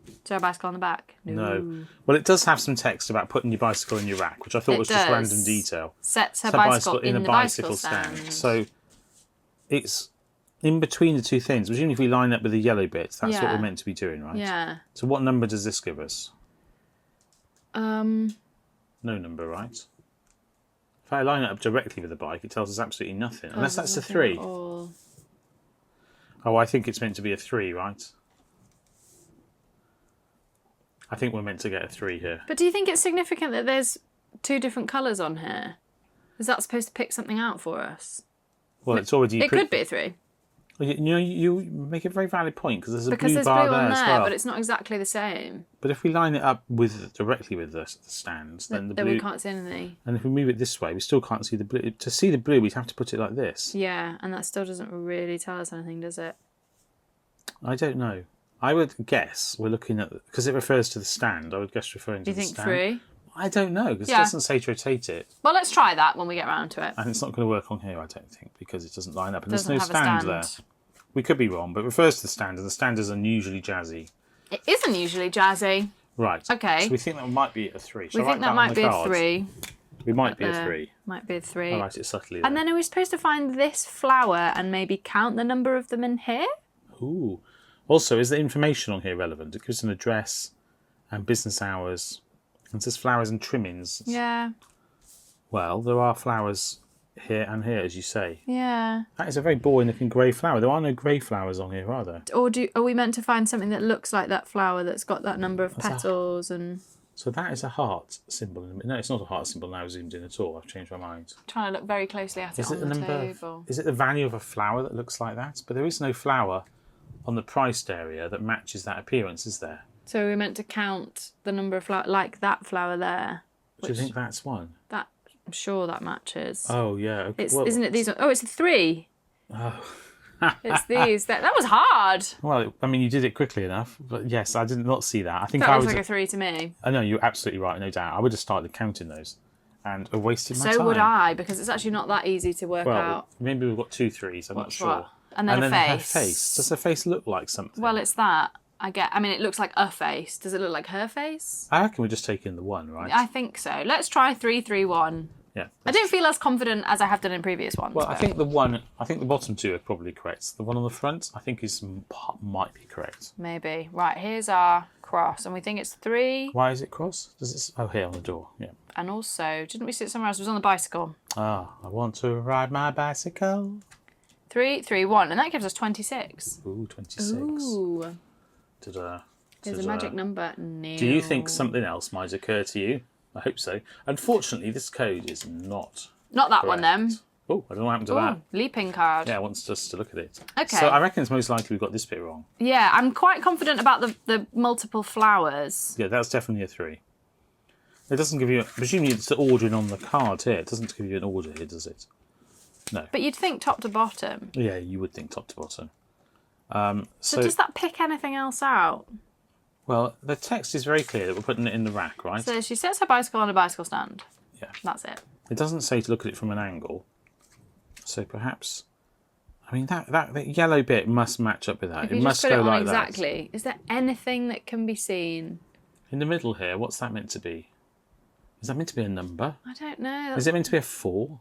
Is there a bicycle on the back? No. Well, it does have some text about putting your bicycle in your rack, which I thought It was just does. random detail. Sets her It's a bicycle in a the bicycle stand. So it's in between the two things. Presumably, if we line up with the yellow bit, that's what Yeah. we're meant to be doing, right? Yeah. So what number does this give us? Um. No number, right? If I line it up directly with the bike, it tells us absolutely nothing. Unless that's a 3. Oh. Oh, I think it's meant to be a 3, right? I think we're meant to get a 3 here. But do you think it's significant that there's two different colours on here? Is that supposed to pick something out for us? Well, it's already... It could be a 3. You make a very valid point because there's a Because blue there's bar blue there on as there, well. but it's not exactly the same. But if we line it up directly with the stands, then the Then blue... we can't see anything. And if we move it this way, we still can't see the blue. To see the blue, we'd have to put it like this. Yeah, and that still doesn't really tell us anything, does it? I don't know. I would guess we're looking at... Because it refers to the stand, I would guess referring to Do you the think stand. 3? I don't know, because Yeah. it doesn't say to rotate it. Well, let's try that when we get around to it. And it's not going to work on here, I don't think, because it doesn't line up. And Doesn't there's no have a stand there. We could be wrong, but it refers to the stand, and the stand is unusually jazzy. It isn't usually jazzy. Right. Okay. So we think that might be a 3. Shall We I think write that might on be the a card? 3. We might be a 3. Might be a 3. I'll write it subtly. And then are we supposed to find this flower and maybe count the number of them in here? Ooh. Also, is the information on here relevant? It gives an address and business hours. It says flowers and trimmings. Yeah. Well, there are flowers here and here, as you say. Yeah. That is a very boring looking grey flower. There are no grey flowers on here, are there? Or are we meant to find something that looks like that flower that's got that number of petals and... So that is a heart symbol. No, it's not a heart symbol now zoomed in at all. I've changed my mind. I'm trying to look very closely at it on the table. Is it the value of a flower that looks like that? But there is no flower on the priced area that matches that appearance, is there? So we're meant to count the number of flowers, like that flower there. Do you think that's one? That I'm sure that matches. Oh, yeah. Okay. Isn't it these ones? Oh, it's a 3. Oh. It's these. That was hard. Well, I mean, you did it quickly enough. But yes, I did not see that. I think That I looks was... like a 3 to me. I know, you're absolutely right, no doubt. I would have started counting those and have wasted my time. So would I, because it's actually not that easy to work out. Maybe we've got 2 3s, I'm not sure. What? And then a her face. face. Does her face look like something? Well, it's that. I mean, it looks like a face. Does it look like her face? I reckon we're just taking the 1, right? I think so. Let's try 3 3 1. Yeah. I don't feel as confident as I have done in previous ones. Well, I but- think the bottom 2 are probably correct. The one on the front, I think might be correct. Maybe. Right, here's our cross, and we think it's 3. Why is it cross? Here on the door, yeah. And also, didn't we see it somewhere else? It was on the bicycle. I want to ride my bicycle. 3 3 1, and that gives us 26. Ooh, 26. Ooh. Ta-da. There's a magic number. No. Do you think something else might occur to you? I hope so. Unfortunately, this code is not Not that correct. one, then. Oh, I don't know what happened to that. Leaping card. Yeah, it wants us to look at it. Okay. So I reckon it's most likely we've got this bit wrong. Yeah, I'm quite confident about the multiple flowers. Yeah, that's definitely a 3. It doesn't give you... Presumably it's the ordering on the card here. It doesn't give you an order here, does it? No. But you'd think top to bottom. Yeah, you would think top to bottom. So does that pick anything else out? Well, the text is very clear that we're putting it in the rack, right? So she sets her bicycle on a bicycle stand. Yeah. That's it. It doesn't say to look at it from an angle. So perhaps... I mean, that yellow bit must match up with that. If It you must just put go it on like exactly. Is there anything that can be seen? that. In the middle here, what's that meant to be? Is that meant to be a number? I don't know. Is it meant to be a 4?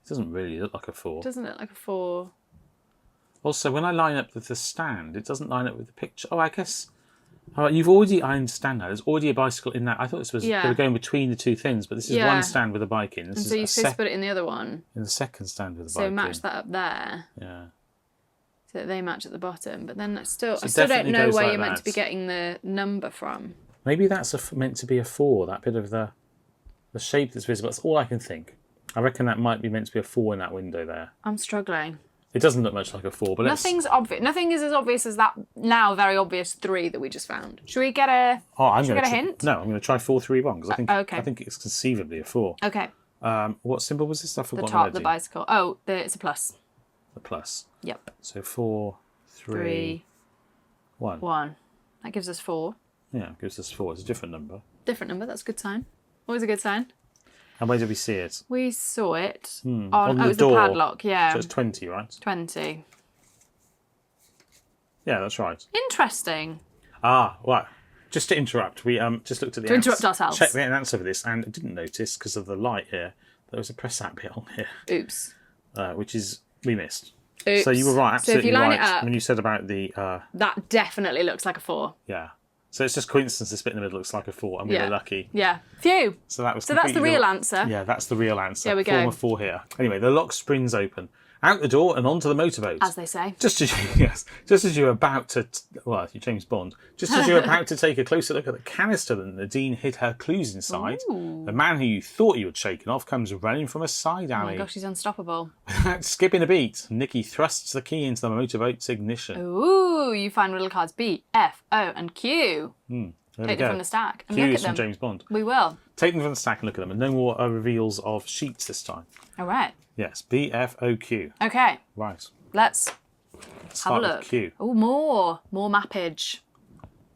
It doesn't really look like a 4. Doesn't look like a 4. Also, when I line up with the stand, it doesn't line up with the picture. Oh, I guess... All right, I understand that. There's already a bicycle in that. I thought this was... Yeah. They were going between the 2 things, but this is Yeah. one stand with a bike in. This And is so you're a supposed to put it in the other one. in the second stand with a So bike match in. that up there. Yeah. So that they match at the bottom. But then I still don't definitely know goes where like you're meant to be that. getting the number from. Maybe that's meant to be a 4, that bit of the shape that's visible. That's all I can think. I reckon that might be meant to be a 4 in that window there. I'm struggling. It doesn't look much like a 4, but Nothing's obvious. Nothing is as obvious as that now very obvious 3 that we just found. Should we get a? Should we get a hint? No, I'm going to try 4 3 1 because okay. I think it's conceivably a 4. Okay. What symbol was this? I The forgot top, already. the bicycle. Oh, it's a plus. The plus. Yep. So 4 3 1. 1. That gives us 4. Yeah, it gives us 4. It's a different number. Different number. That's a good sign. Always a good sign. And where did we see it? We saw it on on. the It was door. the padlock. Yeah. So it's 20, right? 20. Yeah, that's right. Interesting. Right. Just to interrupt, we just looked at the interrupt ourselves. checked the answer for this, and didn't notice because of the light here. There was a press out bit on here, Oops. which is we missed. Oops. So you were right, So if absolutely you line right it up, when you said about the that definitely looks like a 4. yeah. So it's just coincidence this bit in the middle looks like a 4, and we were lucky. Yeah. Phew. So that was. So that's the completely real answer. Yeah, that's the real answer. There we go. Form of 4 here. Anyway, the lock springs open. Out the door and onto the motorboat. As they say. Just as you're about to, well, you're James Bond, just as you're about to take a closer look at the canister that Nadine hid her clues inside, the man who you thought you had shaken off comes running from a side Oh alley. my gosh, he's unstoppable. Without skipping a beat, Nikki thrusts the key into the motorboat's ignition. Ooh, you find riddle cards B, F, O, and Q. There we Take go. them from the stack and Q look is at from them. James Bond. We will. Take them from the stack and look at them, and no more reveals of sheets this time. All right. Yes, B, F, O, Q. Okay. Right. Let's Start have a with look. Q. Oh, more mappage.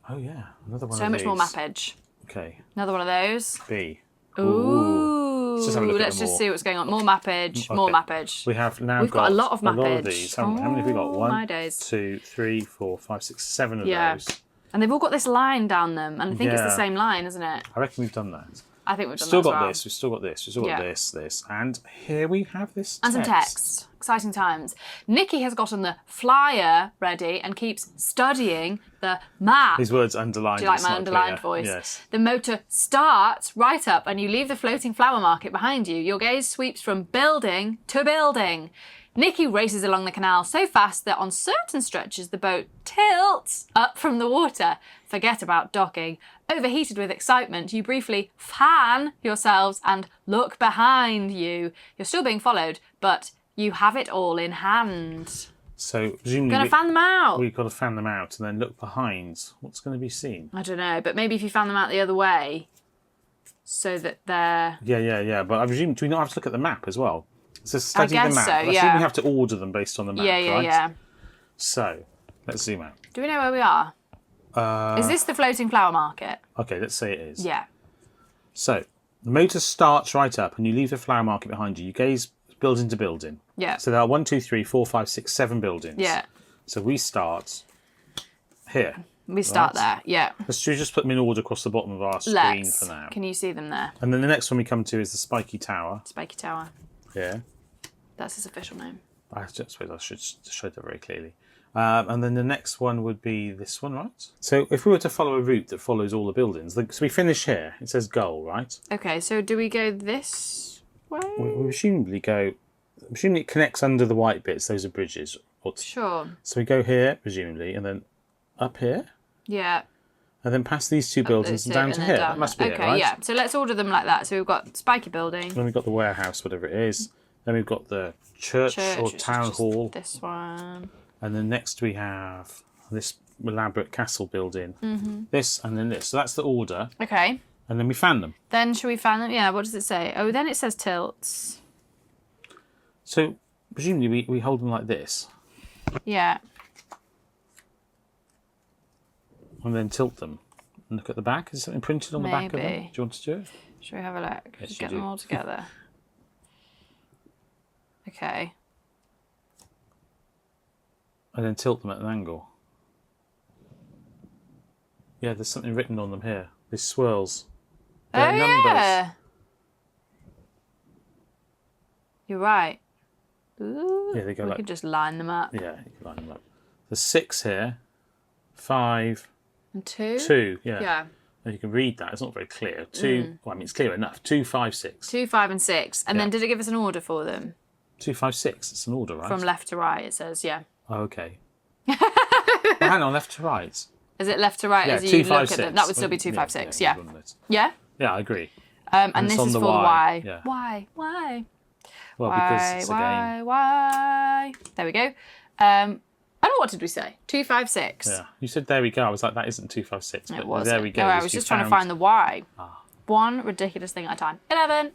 Oh yeah, another one So of much more these. mappage. Okay. Another one of those. B. Ooh. Let's just have a look at Let's them just all. see what's going on. More mappage. More Okay. mappage. We have now We've got a lot of mappage. these, haven't we? How many have we got? Oh, my One, days. 2, 3, 4, 5, 6, 7 of Yeah. those. And they've all got this line down them. And I think it's the Yeah. same line, isn't it? I reckon we've done that. I think we've done Still that as got well. this. We've still got this. We've still got Yeah. this. And here we have this text. And some text. Exciting times. Nikki has gotten the flyer ready and keeps studying the map. These words underlined. Do you like it's my not underlined clear. voice? Yes. The motor starts right up and you leave the floating flower market behind you. Your gaze sweeps from building to building. Nikki races along the canal so fast that on certain stretches the boat tilts up from the water. Forget about docking. Overheated with excitement, you briefly fan yourselves and look behind you. You're still being followed, but you have it all in hand. So presumably Gonna fan them out. we've got to fan them out and then look behind. What's going to be seen? I don't know, but maybe if you fan them out the other way, so that they're... Yeah. But I presume, do we not have to look at the map as well? So study guess the map. so, I yeah. think we have to order them based on the map, right? Yeah. So let's zoom out. Do we know where we are? Is this the floating flower market? Okay, let's say it is. Yeah. So the motor starts right up and you leave the flower market behind you. You gaze building to building. Yeah. So there are 1, 2, 3, 4, 5, 6, 7 buildings. Yeah. So we start here. We start Right. there. Yeah. Let's just put them in order across the bottom of our screen Let's. for now. Can you see them there? And then the next one we come to is the Spiky Tower. Spiky Tower. Here. That's his official name. I suppose I should show that very clearly. And then the next one would be this one, right? So if we were to follow a route that follows all the buildings, so we finish here. It says goal, right? Okay, so do we go this way? We presumably it connects under the white bits. Those are bridges. Sure. So we go here, presumably, and then up here, Yeah. and then past these two buildings and down to then here. down That must there. be Okay, it, right? yeah. So let's order them like that. So we've got Spiky Building. Then we've got the warehouse, whatever it is. Then we've got the church or which is town just hall. This one. And then next we have this elaborate castle building. Mm-hmm. This and then this. So that's the order. Okay. And then we fan them. Then should we fan them? Yeah, what does it say? Oh, then it says tilts. So presumably we hold them like this Yeah. and then tilt them. And look at the back. Is something printed on the back of them? Do Maybe. you want to do it? Should we have a look? Yes, Just you get them do. all together. Okay. And then tilt them at an angle. Yeah, there's something written on them here. These swirls. They're numbers. Yeah. You're right. Ooh, Yeah, they go we like- could just line them up. Yeah, you can line them up. There's 6 here. 5, And 2? 2. Yeah. Yeah. And you can read that. It's not very clear. 2. Well, I mean, it's clear enough. 2, 5, 6. 2, 5, and 6. And Yeah. then did it give us an order for them? 2, 5, 6. It's an order, right? From left to right, it says, yeah. Oh, okay. Well, hang on, left to right. Is it left to right Yeah, as 2, you 5, look at 6. them? That would still be 2, 5, 6, yeah. wouldn't it? Yeah? Yeah, I agree. And it's this on is the for the Y, Y. yeah. Why? Well, because it's a game. Why? There we go. And what did we say? 2, 5, 6. Yeah. You said there we go. I was like, that isn't 2, 5, 6. It But was. there we go. No, I is was you just trying to found- find the Y. Ah. One ridiculous thing at a time. 11.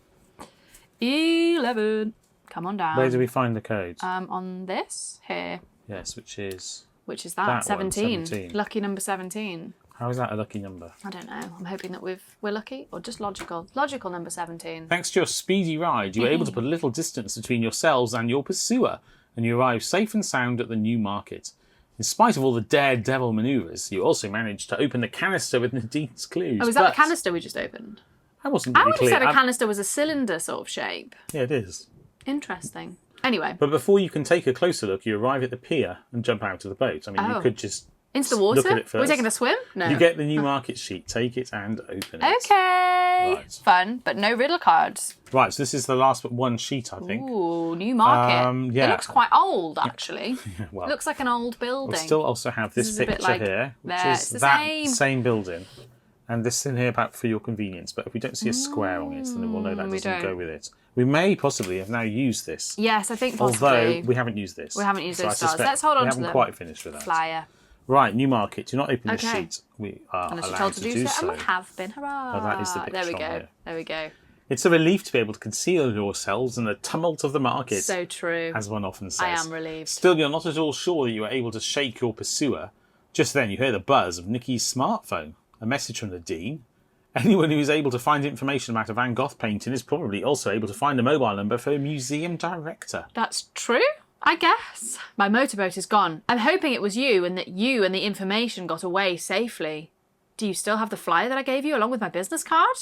11. Come on down. Where do we find the codes? On this here, Yes, which is... which is That one, 17. 17. Lucky number 17. How is that a lucky number? I don't know. I'm hoping that we're lucky or just logical. Logical number 17. Thanks to your speedy ride, you were able to put a little distance between yourselves and your pursuer, and you arrived safe and sound at the new market. In spite of all the daredevil manoeuvres, you also managed to open the canister with Nadine's clues. Oh, is that but the canister we just opened? I wasn't I really would have clear. said a canister was a cylinder sort of shape. Yeah, it is. Interesting. Anyway, But before you can take a closer look, you arrive at the pier and jump out of the boat. I mean, you Oh. could just into the water? look at it Are we first. taking a swim? No. You get the new market sheet, take it and open it. Okay. Right. Fun, but no riddle cards. Right, so this is the last but one sheet, I think. Ooh, new market. yeah. It looks quite old, actually. Well, It looks like an old building. we'll still also have this is a bit picture like here, which there. is It's the that same. building. And this in here about for your convenience. But if we don't see a square on it, then we'll know that we doesn't don't. go with it. We may possibly have now used this. Yes, I think possibly. Although we haven't used this. We haven't used So I those stars. suspect Let's hold on we to haven't them. quite finished with that. Flyer. Right, new market. Do not open the Okay. sheet. We are Unless you're allowed told to do so, so. and we have been. Hurrah! Well, that is the There we picture go. on here. There we go. It's a relief to be able to conceal yourselves in the tumult of the market, So true. as one often says. I am relieved. Still, you're not at all sure that you are able to shake your pursuer. Just then, you hear the buzz of Nikki's smartphone. A message from the Dean. Anyone who is able to find information about a Van Gogh painting is probably also able to find a mobile number for a museum director. That's true, I guess. My motorboat is gone. I'm hoping it was you and that you and the information got away safely. Do you still have the flyer that I gave you along with my business card?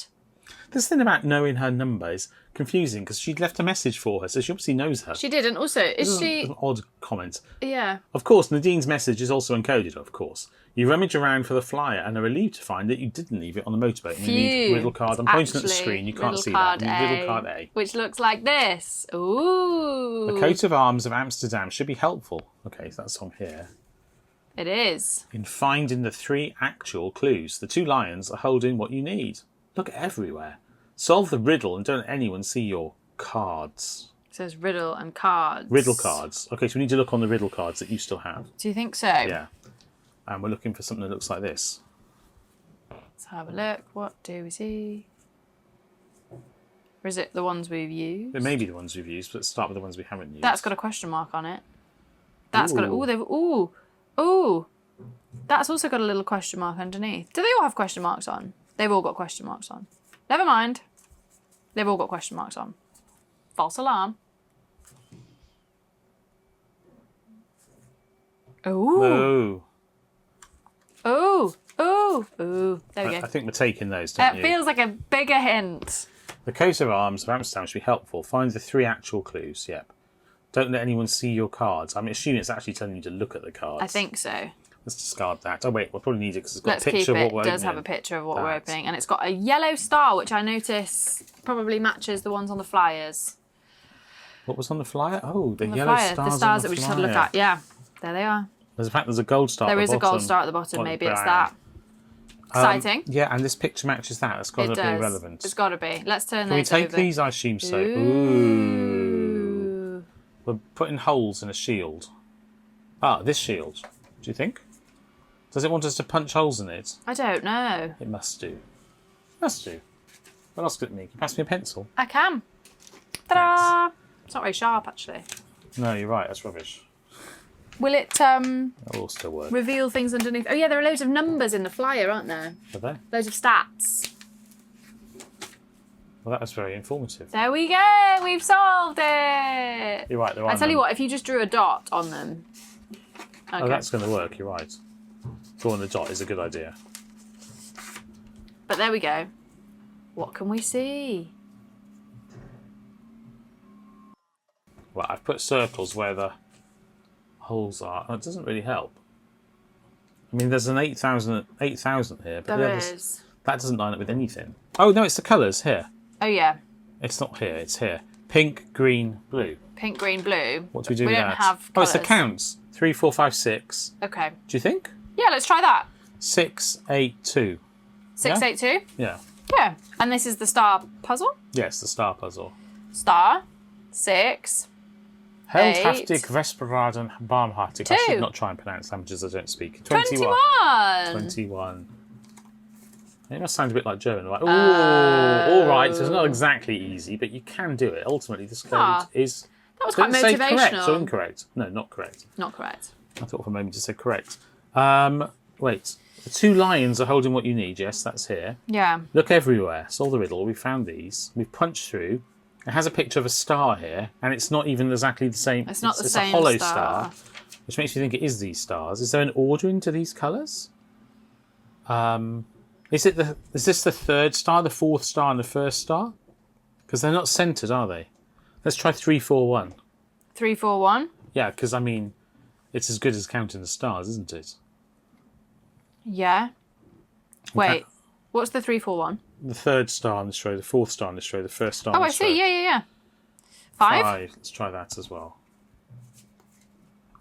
This thing about knowing her number is confusing because she'd left a message for her, so she obviously knows her. She did, and also, is she... An odd comment. Yeah. Of course, Nadine's message is also encoded, of course. You rummage around for the flyer and are relieved to find that you didn't leave it on the motorboat. You need riddle card. I'm pointing at the screen, you can't see that. You need riddle card A. Which looks like this. Ooh. The coat of arms of Amsterdam should be helpful. Okay, so that's on here. It is. In finding the 3 actual clues. The 2 lions are holding what you need. Look everywhere. Solve the riddle and don't let anyone see your cards. It says riddle and cards. Riddle cards. Okay, so we need to look on the riddle cards that you still have. Do you think so? Yeah. And we're looking for something that looks like this. Let's have a look. What do we see? Or is it the ones we've used? It may be the ones we've used, but let's start with the ones we haven't used. That's got a question mark on it. That's got a... Ooh, they've... Ooh. Ooh. That's also got a little question mark underneath. Do they all have question marks on? They've all got question marks on. Never mind. They've all got question marks on. False alarm. Ooh. Oh. Ooh. Ooh. Ooh. There we go. I think we're taking those, don't It you? feels like a bigger hint. The coat of arms of Amsterdam should be helpful. Find the 3 actual clues. Yep. Don't let anyone see your cards. I'm assuming it's actually telling you to look at the cards. I think so. Let's discard that. Oh, wait, we'll probably need it because it's got Let's a picture keep of what it. we're It does opening. have a picture of what we're opening. And it's got a yellow star, which I notice probably matches the ones on the flyers. What was on the flyer? Oh, the On the yellow flyer, stars the stars on that the we just had a look flyer. at. Yeah, there they are. There's a fact there's a gold star There at is the a bottom. gold star at the bottom. Oh, Maybe it's bang. that. Exciting. Yeah, and this picture matches that. That's got to It be does. relevant. It's got to be. Let's turn Can we those take over. these? I assume so. Ooh. We're putting holes in a shield. Ah, this shield. Do you think? Does it want us to punch holes in it? I don't know. It must do. Must do. What else could it mean? Can you pass me a pencil? I can. Ta-da! It's not very sharp, actually. No, you're right. That's rubbish. Will it That will still work. reveal things underneath? Oh, yeah, there are loads of numbers in the flyer, aren't there? Are they? Loads of stats. Well, that was very informative. There we go. We've solved it. You're right. There are I tell you numbers. what, if you just drew a dot on them. Okay. Oh, that's going to work. You're right. Drawing a dot is a good idea. But there we go. What can we see? Well, I've put circles where the holes are. Oh, it doesn't really help. I mean, there's an 8,000 here, but There is. that doesn't line up with anything. Oh, no, it's the colours here. Oh, yeah. It's not here, it's here. Pink, green, blue. Pink, green, blue. What do we do We with don't that? have Oh, it's the colours. counts. 3, 4, 5, 6. Okay. Do you think? Yeah, let's try that. 6, 8, 2. 682. Yeah. Yeah. And this is the star puzzle. Yes, the star puzzle. Star. 6. Heldhaftig, Vesperaden, Barmhartig. I 2. should not try and pronounce languages I don't speak. 21. 21. It must sound a bit like German. Like, ooh, all right. So it's not exactly easy, but you can do it. Ultimately, this code is... That was quite Did it say correct or motivational. incorrect? No, not correct. Not correct. I thought for a moment it said correct. Wait. The 2 lions are holding what you need. Yes, that's here. Yeah. Look everywhere. Solve the riddle. We found these. We've punched through. It has a picture of a star here, and it's not even exactly the same. It's not the it's same a hollow star. which makes me think it is these stars. Is there an ordering to these colours? Is this the 3rd star, the 4th star, and the 1st star? Because they're not centred, are they? Let's try 3, 4, 1. 3, 4, 1. Yeah, because I mean, it's as good as counting the stars, isn't it? Yeah. Wait. What's the 3, 4, 1? The 3rd star on this row, the 4th star on this row, the 1st star Oh, on I this row. see. Yeah. 5? 5. Let's try that as well.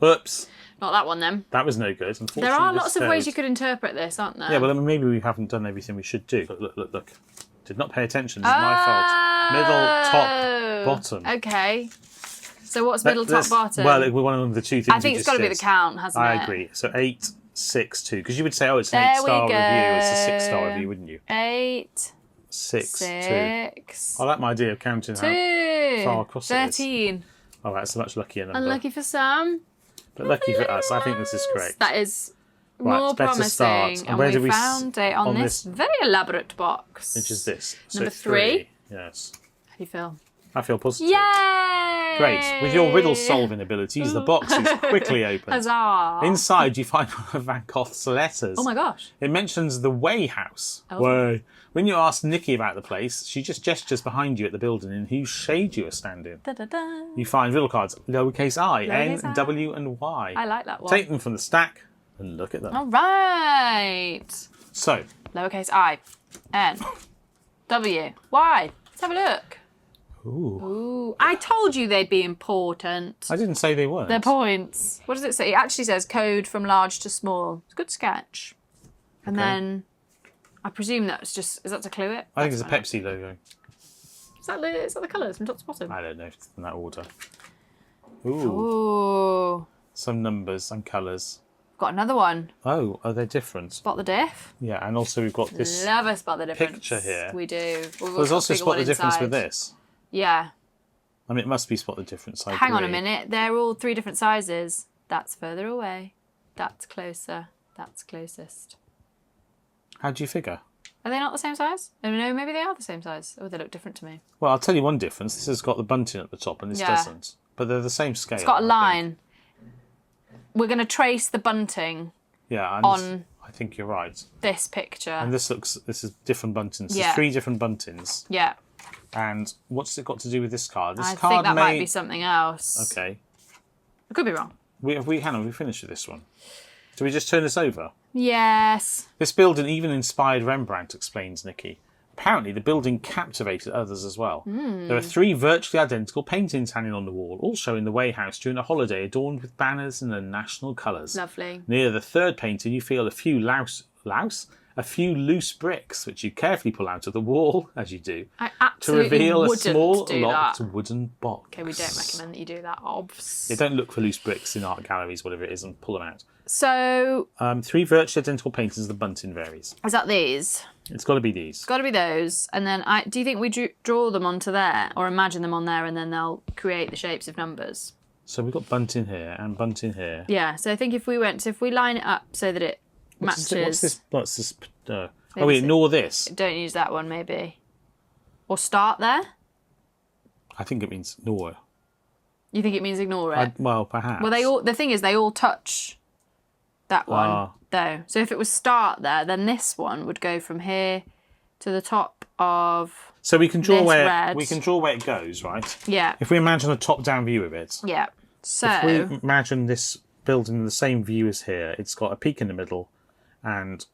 Oops. Not that one then. That was no good. Unfortunately, There are this lots of ways failed. you could interpret this, aren't there? Yeah, well, then maybe we haven't done everything we should do. Look. Did not pay attention. This is my fault. Middle, top, bottom. Okay. So what's middle, top, bottom? Well, we're one of the 2 things I think we it's just got to be the did. count, hasn't it? I agree. So 8, 6, 2. Because you would say, oh, it's an There 8-star we review. It's a go. 6-star review, wouldn't you? 8, 6, 6, 2. I like my idea of counting how 2, far across it is. 13. Oh, that's a much luckier number. Unlucky for some. But lucky for us. I think this is correct. That is Right, More it's better promising. start. And where we do we found it on this very elaborate box. Which is this? Number So 3. Yes. How do you feel? I feel positive. Yay! Great. With your riddle solving abilities, the box is quickly opened. Huzzah! Inside, you find one of Van Gogh's letters. Oh my gosh. It mentions the Way House. Oh. Way. When you ask Nikki about the place, she just gestures behind you at the building in whose shade you are standing. Da, da, da. You find riddle cards, lowercase I, Lowercase N, I. W, and Y. I like that one. Take them from the stack and look at them. All right. So, Lowercase I, N, W, Y. Let's have a look. ooh. Ooh, I told you they'd be important. I didn't say they weren't. They're points. What does it say? It actually says code from large to small. It's a good sketch. And Okay. then I presume that's just, is that to clue it? I think it's a That's fine. Pepsi logo. Is that the colours from top to bottom? I don't know if it's in that order. Ooh. Ooh. Some numbers and colours. Got another one. Oh, are they different? Spot the diff. Yeah, and also we've got this. Love a spot the difference. picture here. We do. There's also spot the difference with this. Yeah. I mean, it must be spot the difference. I Hang on a agree. minute. They're all 3 different sizes. That's further away. That's closer. That's closest. How do you figure? Are they not the same size? Oh, no, maybe they are the same size. Oh, they look different to me. Well, I'll tell you one difference. This has got the bunting at the top and this Yeah. doesn't. But they're the same scale. It's got a I think. line. We're going to trace the bunting Yeah, and on I think you're right. this picture. And this is different buntings. Yeah. There's 3 different buntings. Yeah. And what's it got to do with this card? This I card think that might be something else. Okay. I could be wrong. Hang on, we finished with this one. Do we just turn this over? Yes. This building even inspired Rembrandt, explains Nikki. Apparently, the building captivated others as well. There are 3 virtually identical paintings hanging on the wall, all showing the Way House during a holiday adorned with banners and the national colours. Lovely. Near the 3rd painting, you feel a few a few loose bricks, which you carefully pull out of the wall, as you do, I to absolutely reveal a wouldn't small do locked that. wooden box. Okay, we don't recommend that you do that, obvs. Yeah, don't look for loose bricks in art galleries, whatever it is, and pull them out. So, 3 virtually identical paintings, the bunting varies. is that these? It's got to be these. It's got to be those. And then, do you think we draw them onto there, or imagine them on there, and then they'll create the shapes of numbers? So we've got bunting here and bunting here. Yeah. So I think if we line it up so that it matches. What's this? Oh, Maybe wait, it's- ignore this. Don't use that one, maybe. Or start there. I think it means ignore. You think it means ignore it? Well, perhaps. Well, the thing is, they all touch that one, Ah. though. So if it was start there, then this one would go from here to the top of. So we can draw this where red. it goes, right? Yeah. If we imagine a top-down view of it, Yeah. So. if we imagine this building in the same view as here, it's got a peak in the middle and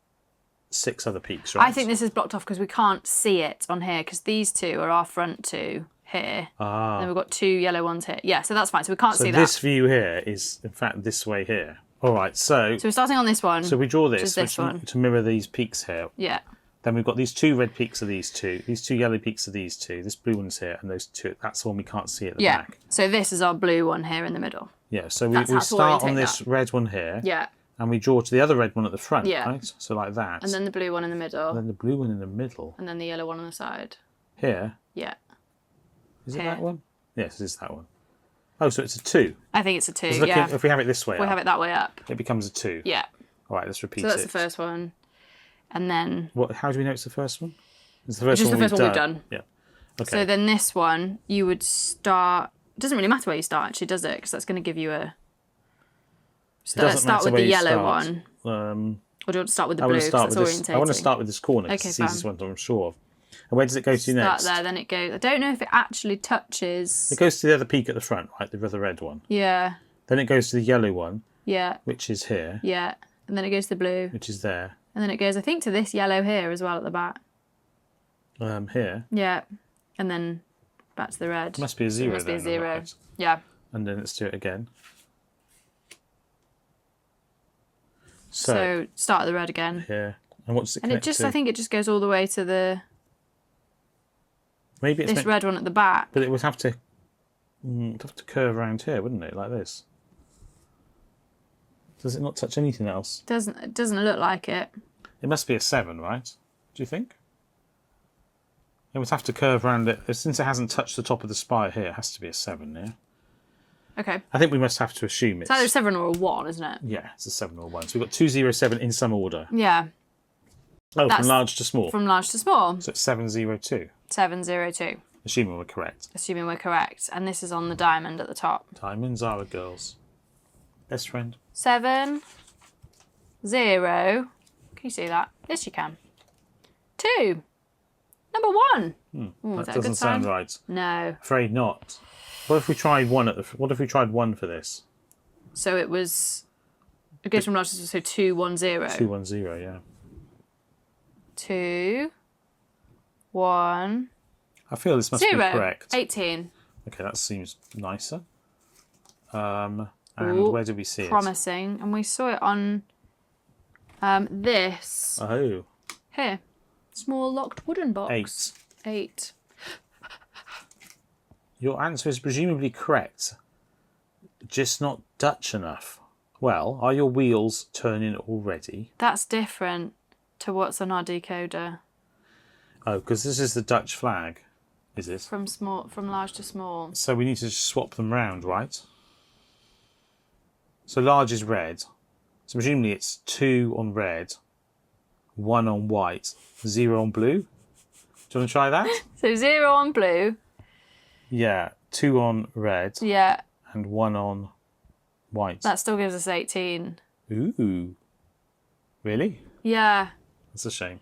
6 other peaks, right? I think this is blocked off because we can't see it on here because these 2 are our front 2 here. Ah. Then we've got 2 yellow ones here. Yeah, so that's fine. So we can't So see this that. view here is, in fact, this way here. All right, so So we're starting on this one. we draw which is this, this one. to mirror these peaks here. Yeah. Then we've got these 2 red peaks of these 2, these 2 yellow peaks of these 2, this blue one's here, and those 2. That's the one we can't see at the Yeah. back. So this is our blue one here in the middle. Yeah, so we That's how to start on orientate this red one here, Yeah. and we draw to the other red one at the front, Yeah. right? So like that. And then the blue one in the middle. And then the blue one in the middle. And then the yellow one on the side. Here. Yeah. Is it Here. that one? Yes, it is that one. Oh, so it's a 2. I think it's a 2, 'Cause look yeah. if we have it this way We up, have it that way up. it becomes a 2. Yeah. All right, let's repeat So that's it. the first one. And then. How do we know it's the first one? It's the first Just one the first we've one we've done. Yeah. Okay. So then this one, you would start. It doesn't really matter where you start, actually, does it? Because that's going to give you a. Let's start with the yellow one. Or do you want to start with the blue? 'Cause that's orientating. I want to start with this corner. 'Cause Okay, it's the easiest fine. one I'm sure of. And where does it go to Start next? there, then it goes. I don't know if it actually touches. It goes to the other peak at the front, right? The other red one. Yeah, Then it goes to the yellow one, yeah, which is here, yeah. And then it goes to the blue. which is there, And then it goes, I think, to this yellow here as well at the back. here. Yeah. And then back to the red. It must be a 0 must be a then, 0. right. Yeah. And then let's do it again. So start at the red again. Here. And what's it And it connect just, to? I think it just goes all the way to the Maybe it's this meant, red one at the back. but it would have to curve around here, wouldn't it? Like this. Does it not touch anything else? It doesn't look like it. It must be a 7, right? Do you think? It would have to curve around it. Since it hasn't touched the top of the spire here, it has to be a 7, yeah? Okay. I think we must have to assume It's either a 7 or a 1, isn't it? Yeah, it's a 7 or a 1. So we've got 207 in some order. Yeah. Oh, That's from large to small. From large to small. So it's 702. 702. Assuming we're correct. Assuming we're correct. And this is on the diamond at the top. Diamonds are a girl's best friend. 7, 0. Can you see that? Yes, you can. 2. Number 1. Ooh, That is that a doesn't good sign? sound right. No. Afraid not. What if we tried 1 what if we tried 1 for this? So it was. It goes from large to small, so 2, 1, 0. 210, yeah. 2, 1, I feel this must 0. be correct. 18. Okay, that seems nicer. And Ooh, where did we see promising. And we saw it on this. it? Oh, Here. Small locked wooden box. 8. 8. Your answer is presumably correct, just not Dutch enough. Well, are your wheels turning already? That's different to what's on our decoder. Oh, because this is the Dutch flag, is it? From large to small. So we need to just swap them round, right? So large is red. So presumably it's 2 on red, 1 on white, 0 on blue. Do you want to try that? So 0 on blue. Yeah, 2 on red Yeah. and 1 on white. That still gives us 18. Ooh. Really? Yeah. That's a shame.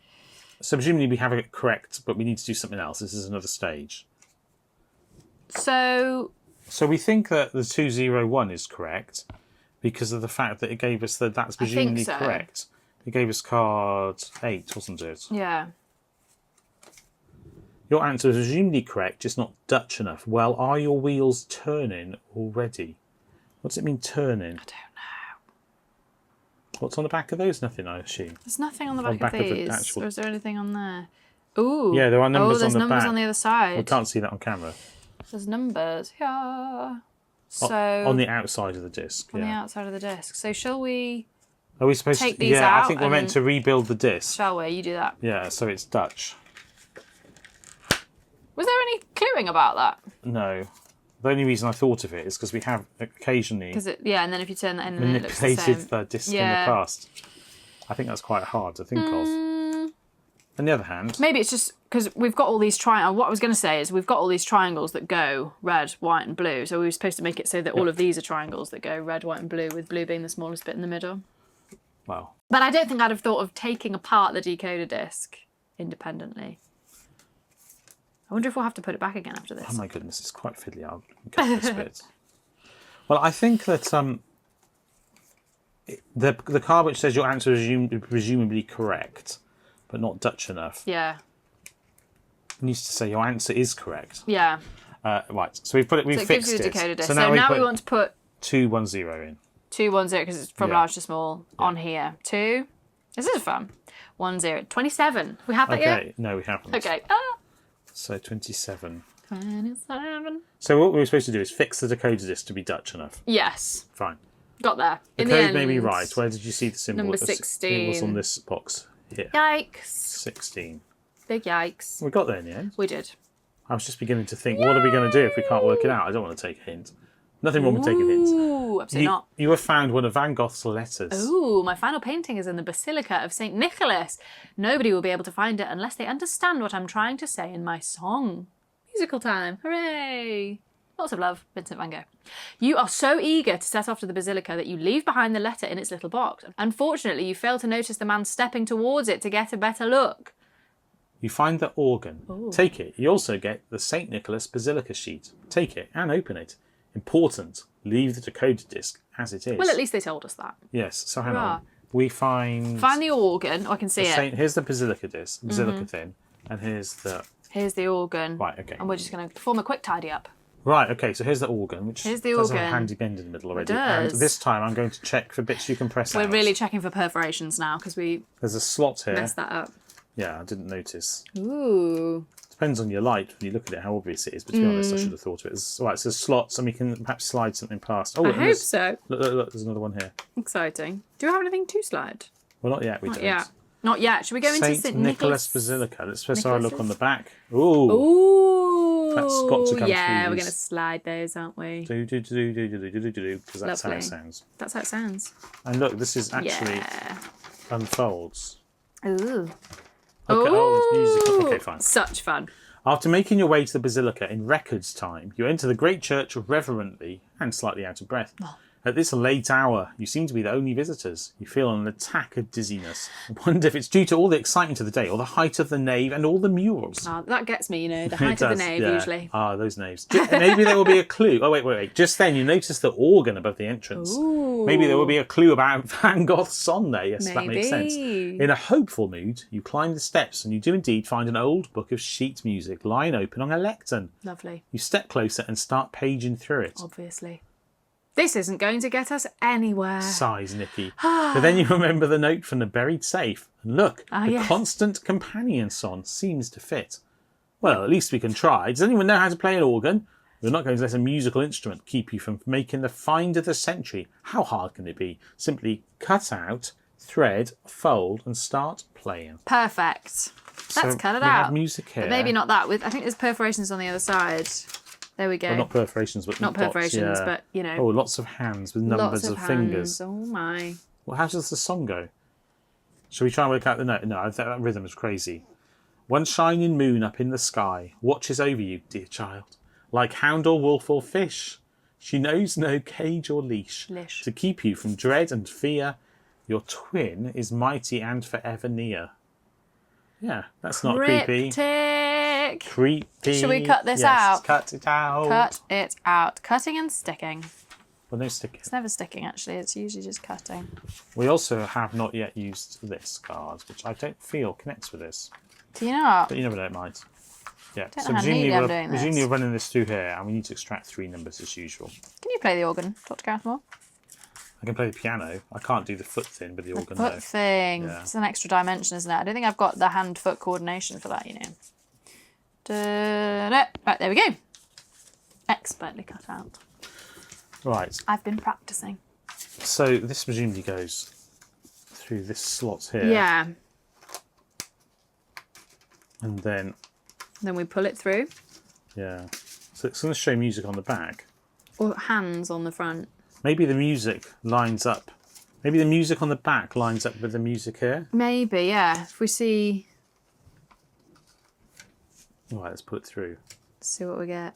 So presumably we have it correct, but we need to do something else. This is another stage. So we think that the 201 is correct because of the fact that it gave us that's presumably so. correct. It gave us card 8, wasn't it? yeah. Your answer is presumably correct, just not Dutch enough. Well, are your wheels turning already? What does it mean, turning? I don't know. What's on the back of those? Nothing, I assume. There's nothing on the On back of the these. actual- Or is there anything on there? Ooh. Yeah, there are numbers there's on the numbers back. on the other side. We can't see that on camera. There's numbers. Yeah. So On the outside of the disc. on the Yeah. outside of the disc. So shall we? Are we supposed take to? these Yeah, I out think we're and- meant to rebuild the disc. Shall we? You do that. Yeah, so it's Dutch. Was there any cluing about that? No. The only reason I thought of it is because we have occasionally Because and then if you turn that in, then it looks the manipulated same. the disc Yeah. in the past. I think that's quite hard to think of. On the other hand, Maybe it's just because we've got all these triangles. What I was going to say is we've got all these triangles that go red, white, and blue. So we were supposed to make it so that all of these are triangles that go red, white, and blue, with blue being the smallest bit in the middle. well, But I don't think I'd have thought of taking apart the decoder disc independently. I wonder if we'll have to put it back again after this. oh my goodness, it's quite fiddly. I'll cut this bit. Well, I think that the card which says your answer is presumably correct, but not Dutch enough, Yeah. needs to say your answer is correct. Yeah. Right, so we've put it. We've So it fixed gives you a it. decoder disc. So So now, now we we want to put 210 in. 210 because it's from Yeah. large to small on here. 2. This is fun. 10. 27. We have that yet? Okay, no, we haven't. Okay. So 27. 27. So what we were supposed to do is fix the decoder disc to be Dutch enough. Yes. Fine. Got there. The In code the end. may be right. Where did you see the symbol? Number It was 16. on this box here. Yikes. 16. Big yikes. We got there in the end. We did. I was just beginning to think, what are we going to do if we can't work it out? I don't want to take a hint. Nothing wrong with taking hints. Ooh, absolutely not. You have found one of Van Gogh's letters. Ooh, my final painting is in the Basilica of St. Nicholas. Nobody will be able to find it unless they understand what I'm trying to say in my song. Musical time. Hooray! Lots of love, Vincent van Gogh. You are so eager to set off to the Basilica that you leave behind the letter in its little box. Unfortunately, you fail to notice the man stepping towards it to get a better look. You find the organ. Ooh. Take it. You also get the St. Nicholas Basilica sheet. Take it and open it. Important. Leave the decoder disc as it is. Well, at least they told us that. Yes. So hang Hurrah. on. We find Find the organ. Oh, I can see it. Here's the Basilica disc, Basilica thing, and here's the Here's the organ. right. Okay. And we're just going to perform a quick tidy up. Right. Okay. So here's the organ, which Here's the does have a organ. handy bend in the middle already. does. And this time I'm going to check for bits you can press We're out. really checking for perforations now because we There's a slot here. messed that up. Yeah, I didn't notice. Ooh. Depends on your light when you look at it, how obvious it is. But to be honest, I should have thought of it. Right, it says slots, and we can perhaps slide something past. Oh, I and hope there's- so. Look, there's another one here. Exciting. Do we have anything to slide? Well, not yet. We Not don't. yet. Not yet. Should we go into St. St. Nicholas Nicholas? Basilica. Let's first have a look Nicholas's? on the back. Ooh. Ooh. That's got to come yeah, through we're these. going to slide those, aren't we? Because that's how Lovely. it sounds. That's how it sounds. And look, this is actually Yeah. unfolds. Ooh. Okay, oh, there's music. Okay, fine. Such fun. After making your way to the basilica in records time, you enter the great church reverently and slightly out of breath. Oh. At this late hour, you seem to be the only visitors. You feel an attack of dizziness. I wonder if it's due to all the excitement of the day, or the height of the nave, and all the murals. Oh, that gets me, the height of the nave, usually. Ah, those naves. Maybe there will be a clue. Oh, wait. Just then, you notice the organ above the entrance. Ooh. Maybe there will be a clue about Van Gogh's son there. Yes, that makes sense. Maybe. In a hopeful mood, you climb the steps, and you do indeed find an old book of sheet music lying open on a lectern. Lovely. You step closer and start paging through it. Obviously. This isn't going to get us anywhere. Sighs Nicky. But then you remember the note from the buried safe. And look, the yes. constant companion song seems to fit. Well, at least we can try. Does anyone know how to play an organ? We're not going to let a musical instrument keep you from making the find of the century. How hard can it be? Simply cut out, thread, fold, and start playing. Perfect. Let's cut it we out. have music here. But maybe not that. I think there's perforations on the other side. There we go. Well, not perforations, but not dots, perforations, yeah. but, Oh, lots of hands with numbers lots of hands. fingers. Oh, my. Well, how does the song go? Shall we try and work out the note? No, that rhythm is crazy. One shining moon up in the sky watches over you, dear child, like hound or wolf or fish. She knows no cage or leash. To keep you from dread and fear. Your twin is mighty and forever near. Yeah, that's not creepy. Creepy. Should we cut this yes, out? Cut it out. Cut it out. Cutting and sticking. Well, no sticking. It's never sticking, actually. It's usually just cutting. We also have not yet used this card, which I don't feel connects with this. Do you know what? But you never know, it might. Yeah, Don't know how neatly I'm doing this. presumably we're running this through here, and we need to extract 3 numbers as usual. Can you play the organ, Dr. Gareth Moore? I can play the piano. I can't do the foot thing with the organ, Foot though. thing. Yeah. It's an extra dimension, isn't it? I don't think I've got the hand-foot coordination for that, Right, there we go. Expertly cut out. Right. I've been practicing. So this presumably goes through this slot here. Yeah. And then... Then we pull it through. Yeah. So it's going to show music on the back. Or hands on the front. Maybe the music lines up. Maybe the music on the back lines up with the music here. Maybe, yeah. If we see... Right, let's put it through. Let's see what we get.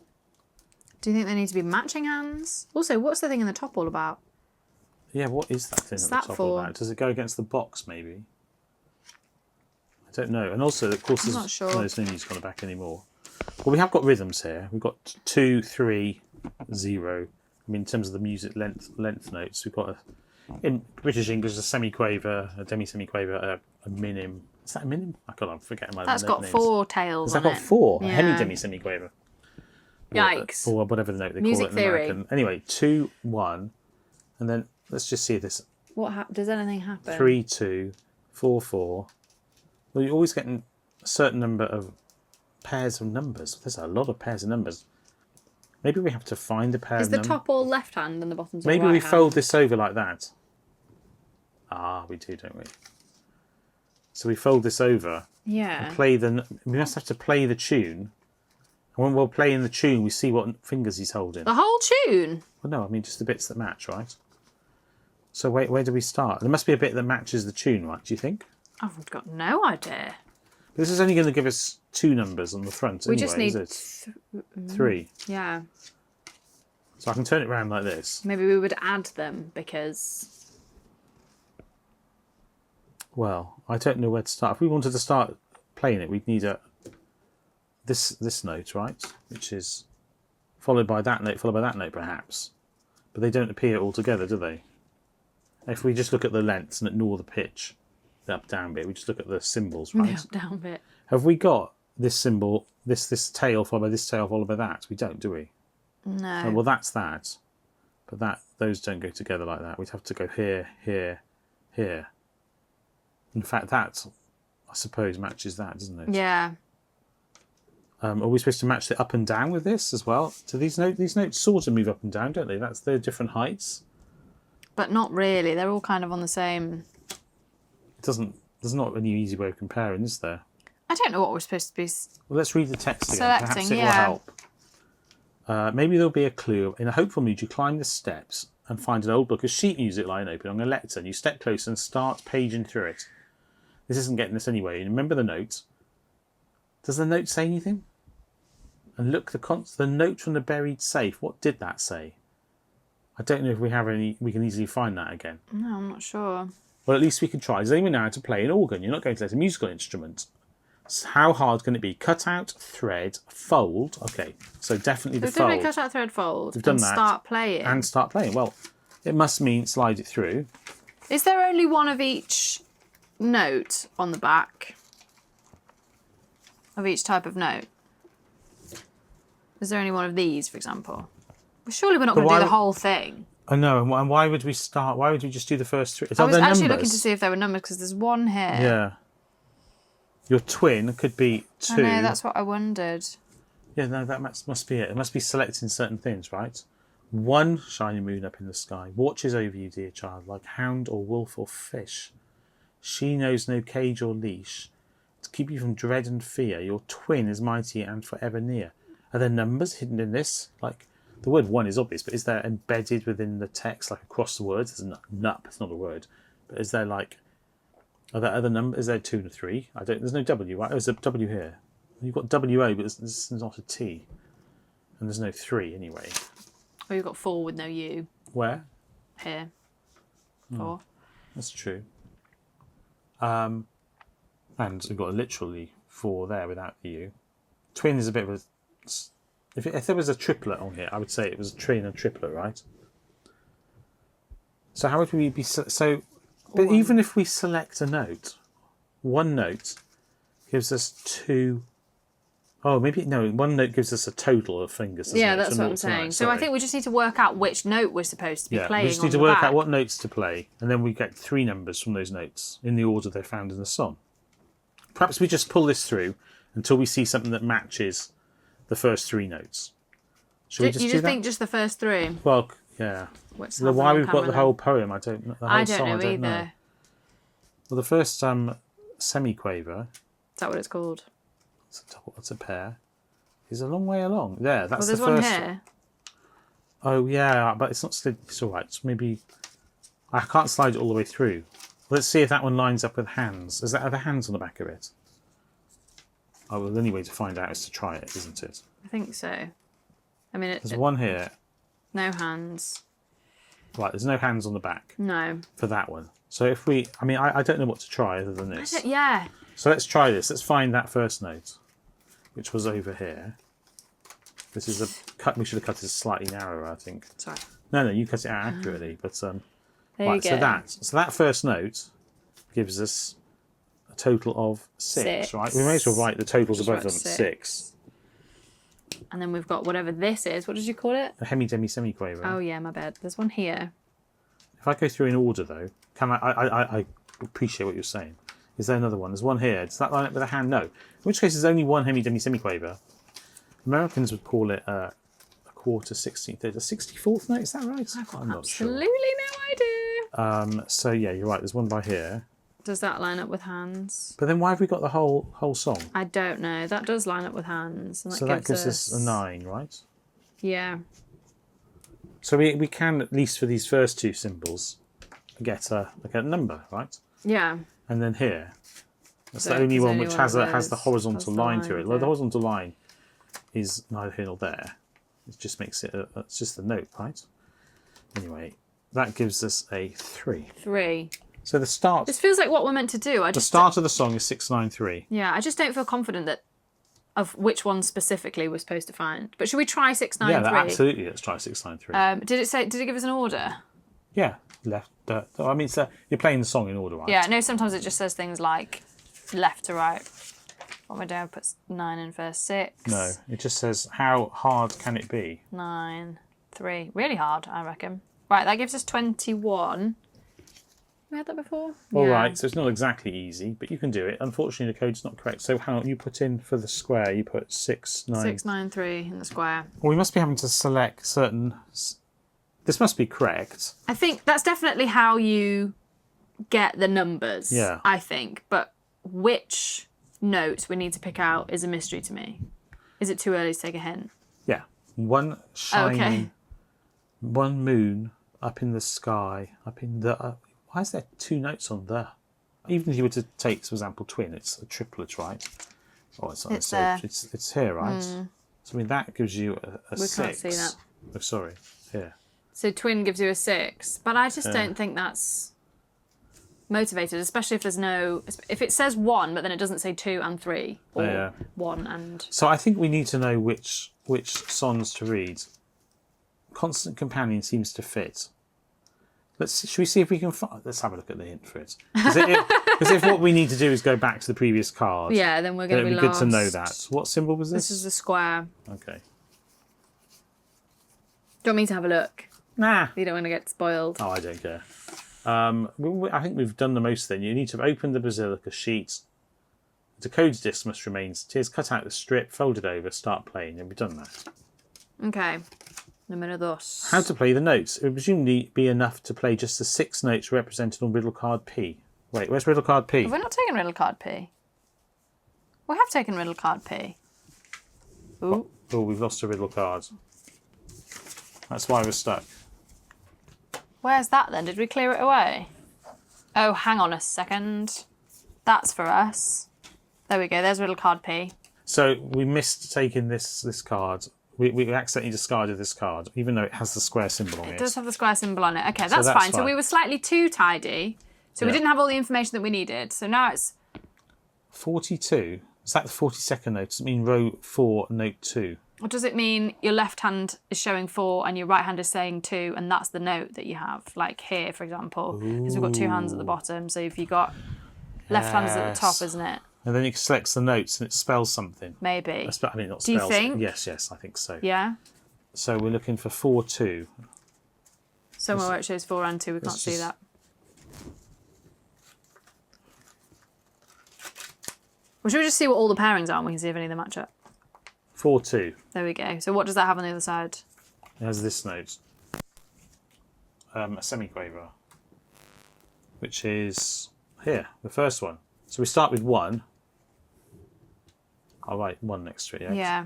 Do you think they need to be matching hands? Also, what's the thing in the top all about? Yeah, what is that thing What's at that the top for? of that? Does it go against the box, maybe? I don't know. And also, of course, I'm not sure. there's no music on the back anymore. Well, we have got rhythms here. We've got 2, 3, 0. I mean, in terms of the music length notes, we've got in British English a semiquaver, a demi-semiquaver, a minim. Is that a minim? I'm forgetting my That's note got names. 4 tails Has on that got it. 4? Yeah. A hemi-demi-semiquaver. Yikes. Or whatever the note they Music call it in theory. American. Anyway, 2, 1, and then let's just see this. Does anything happen? 3, 2, 4, 4. Well, you're always getting a certain number of pairs of numbers. There's a lot of pairs of numbers. Maybe we have to find a pair Is of the numbers. top all left hand and the bottom's all Maybe right we hand? fold this over like that. Ah, we do, don't we? So we fold this over. Yeah. We must have to play the tune. And when we're playing the tune, we see what fingers he's holding. The whole tune? Well, no, I mean just the bits that match, right? So where do we start? There must be a bit that matches the tune, right? Do you think? I've got no idea. This is only going to give us 2 numbers on the front We anyway, just need... is it? 3. Yeah. So I can turn it around like this. Maybe we would add them because... Well, I don't know where to start. If we wanted to start playing it, we'd need this note, right? Which is followed by that note, perhaps. But they don't appear all together, do they? If we just look at the lengths and ignore the pitch, the up-down bit, we just look at the symbols, right? The down bit. Have we got this symbol, this tail followed by this tail followed by that? We don't, do we? No. Oh, well, that's that. But those don't go together like that. We'd have to go here, here, here. In fact, that, I suppose, matches that, doesn't it? Yeah. Are we supposed to match the up and down with this as well? Do these notes sort of move up and down, don't they? They're different heights. But not really. They're all kind of on the same... There's not any easy way of comparing, is there? I don't know what we're supposed to be... Well, let's read the text again. Selecting, Perhaps it will yeah. help. Maybe there'll be a clue. In a hopeful mood, you climb the steps and find an old book of sheet music lying open on a lectern. You step close and start paging through it. This isn't getting us anywhere. You remember the note. Does the note say anything? And look, the note from the buried safe. What did that say? I don't know if we have any. We can easily find that again. No, I'm not sure. Well, at least we can try. Does anyone know how to play an organ? You're not going to let a musical instrument. So how hard can it be? Cut out, thread, fold. Okay, so definitely the fold. Definitely cut out, thread, fold. We've done that. Start playing. And start playing. Well, it must mean slide it through. Is there only one of each note on the back? Of each type of note? Is there only one of these, for example? Well, surely we're not going to do the whole thing. I know, and why would we start? Why would we just do the first three? I was actually looking to see if there were numbers, because there's one here. Yeah. Your twin could be 2. I know, that's what I wondered. Yeah, no, that must be it. It must be selecting certain things, right? 1 shiny moon up in the sky watches over you, dear child, like hound or wolf or fish. She knows no cage or leash to keep you from dread and fear. Your twin is mighty and forever near. Are there numbers hidden in this? Like, the word 1 is obvious, but is there embedded within the text, like across the words? There's a nup, it's not a word. But is there like, are there other numbers? Is there 2 and 3? There's no W, right? Oh, there's a W here. You've got WO, but there's not a T. And there's no 3 anyway. Or you've got 4 with no U. Where? Here. 4. That's true. And we've got literally 4 there without the U. Twin is a bit of a... If there was a triplet on here, I would say it was a twin and triplet, right? So how would we be... But even if we select a note, 1 note gives us 2... Oh, maybe... No, 1 note gives us a total of fingers. Yeah, that's what I'm saying. So I think we just need to work out which note we're supposed to be playing. We just need to work out what notes to play, and then we get 3 numbers from those notes in the order they're found in the song. Perhaps we just pull this through until we see something that matches the first 3 notes. Should we just do that? think just the first 3? Well, yeah. Why we've got the whole poem, I don't know. I don't know either. Well, the first semiquaver... Is that what it's called? It's a pair. Is a long way along. There, that's the first. Well, there's one here. Oh, yeah, but it's not slid. It's all right. So maybe I can't slide it all the way through. Let's see if that one lines up with hands. Are there hands on the back of it? Oh, well, the only way to find out is to try it, isn't it? I think so. I mean, there's one here. No hands. Right, there's no hands on the back. No. For that one. So if we... I mean, I don't know what to try other than this. Yeah. So let's try this. Let's find that first note, which was over here. This is a cut. We should have cut it slightly narrower, I think. Sorry. No, you cut it out accurately. But there right, you go. So that first note gives us a total of 6, right? We may as well write the totals above them. 6. And then we've got whatever this is. What did you call it? A hemi-demi-semiquaver. Oh yeah, my bad. There's one here. If I go through in order though, I appreciate what you're saying. Is there another one? There's one here. Does that line up with a hand? No. In which case, there's only one hemi-demi-semiquaver. Americans would call it a quarter, 16th, a 64th note. Is that right? I'm not sure. Absolutely no idea. So yeah, you're right. There's one by here. Does that line up with hands? But then why have we got the whole song? I don't know. That does line up with hands. And so that gives us a 9, right? Yeah. So we can, at least for these first 2 symbols, get a number, right? Yeah. And then here, that's the only one which has the horizontal line to it. The horizontal line is neither here nor there. It just makes it, it's just the note, right? Anyway, that gives us a 3. 3. So the start... This feels like what we're meant to do. The start of the song is 693. Yeah, I just don't feel confident of which one specifically we're supposed to find. But should we try 693? Yeah, absolutely. Let's try 693. Did it give us an order? Yeah, left. I mean, you're playing the song in order, right? Yeah, no, sometimes it just says things like left to right. What am I doing? Puts 9 in verse 6. No, it just says, how hard can it be? 9, 3. Really hard, I reckon. Right, that gives us 21. We had that before? All right, so it's not exactly easy, but you can do it. Unfortunately, the code's not correct. So how you put in for the square, you put 6, 9... 6, 9, 3 in the square. Well, we must be having to select certain... This must be correct. I think that's definitely how you get the numbers, yeah. I think. But which notes we need to pick out is a mystery to me. Is it too early to take a hint? Yeah, one shining, Okay. one moon up in the sky, up in the... why is there 2 notes on there? Even if you were to take, for example, twin, it's a triplet, right? Oh, it's not. It's there. It's here, right? So I mean, that gives you a 6. We can't see that. Oh, sorry. Here. So twin gives you a 6, but I just don't think that's motivated, especially if there's no... If it says 1, but then it doesn't say 2 and 3, or 1 and... So I think we need to know which sons to read. Constant Companion seems to fit. Should we see if we can find... Let's have a look at the hint for it. Because if what we need to do is go back to the previous card... Yeah, then we're going to be lost. It'd be good to know that. What symbol was this? This is a square. Okay. Do you want me to have a look? Nah. You don't want to get spoiled. Oh, I don't care. I think we've done the most then. You need to open the Basilica sheet. The decoder disc must remain. Tears cut out the strip, fold it over, start playing, and we've done that. Okay. Número 2. How to play the notes. It would presumably be enough to play just the 6 notes represented on riddle card P. Wait, where's riddle card P? Have we not taken riddle card P? We have taken riddle card P. Ooh. Oh, we've lost a riddle card. That's why we're stuck. Where's that then? Did we clear it away? Oh, hang on a second. That's for us. There we go. There's riddle card P. So we missed taking this card. We accidentally discarded this card, even though it has the square symbol on it. It does have the square symbol on it. Okay, that's that's fine. So fine. we were slightly too tidy. So we didn't have all the information that we needed. So now it's... 42. Is that the 42nd note? Does it mean row 4, note 2? Or does it mean your left hand is showing 4 and your right hand is saying 2 and that's the note that you have? Like here, for example, because we've got 2 hands at the bottom. So if you got left hand is at the top, isn't it? And then it selects the notes and it spells something. Maybe. I mean, not spells. Do you think? Yes, I think so. Yeah. So we're looking for 4-2. Somewhere where it shows 4 and 2, we can't see that. Well, should we just see what all the pairings are and we can see if any of them match up? 4-2. There we go. So what does that have on the other side? It has this note. A semiquaver. Which is here, the first one. So we start with 1. I'll write 1 next to it, yeah? Yeah.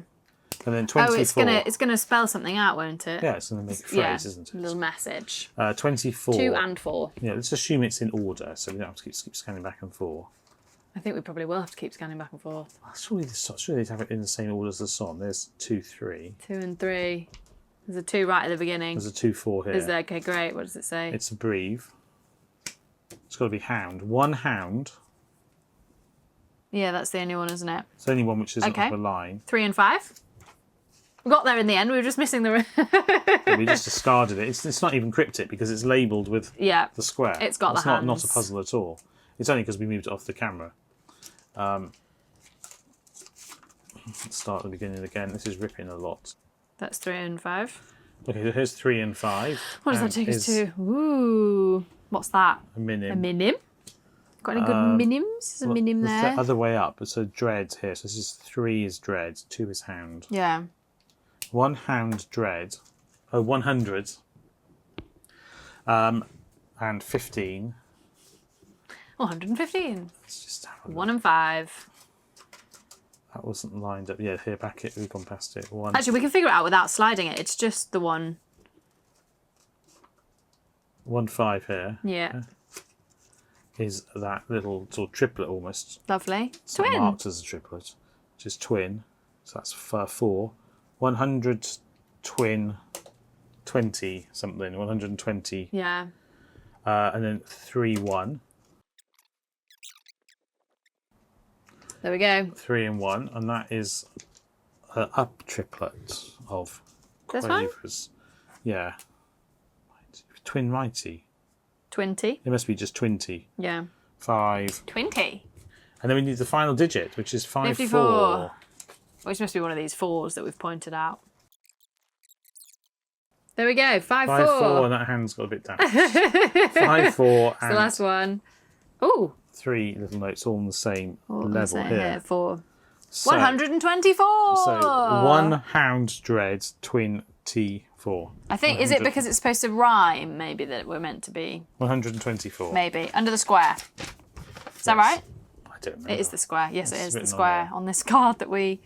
And then 24. Oh, it's gonna spell something out, won't it? Yeah, it's going to make a phrase, isn't it? A little message. 24. 2 and 4. Yeah, let's assume it's in order, so we don't have to keep scanning back and forth. I think we probably will have to keep scanning back and forth. Surely they'd have it in the same order as the song. There's 2, 3. 2 and 3. There's a 2 right at the beginning. There's a 2, 4 here. Is there? Okay, great. What does it say? It's a breathe. It's got to be hound. 1 hound. Yeah, that's the only one, isn't it? It's the only one which isn't Okay. up a line. 3 and 5. We got there in the end. We were just missing the... We just discarded it. It's not even cryptic because it's labelled with Yeah. the square. It's got the It's not a hands. puzzle at all. It's only because we moved it off the camera. Let's start at the beginning again. This is ripping a lot. That's 3 and 5. Okay, so here's 3 and 5. What does that take us to? Ooh. What's that? A minim. A minim? Got any good minims? There's a minim It's there. the other way up. It's a dread here. So this is 3 is dread, 2 is hound. Yeah. 1 hound dread. Oh, 100. And 15. 115. Let's just have a look. 1 and 5. That wasn't lined up. Yeah, here, back it. We've gone past it. 1. Actually, we can figure it out without sliding it. It's just the one. 1, 5 here. Yeah. Is that little sort of triplet almost. Lovely. It's not Twin. marked as a triplet, which is twin. So that's 4. 100 twin 20 something. 120. Yeah. And then 3, 1. There we go. 3 and 1. And that is an up triplet of This one? quavers. Yeah. Twin righty. 20. It must be just 20. Yeah. 5. 20. And then we need the final digit, which is 5, 54. 4. Which must be one of these 4s that we've pointed out. There we go. 5, 5, 4. 4, and that hand's got a bit damaged. 5, 4, It's the and last one. Ooh. 3 little notes all on the same level Say here. 4. So, 124. So 1 hound dread, twin T4. I think, is it because it's supposed to rhyme, maybe, that we're meant to be? 124. Maybe. Under the square. Is that right? I don't know. It is the square. Yes, it It's is the written on square there. on this card that we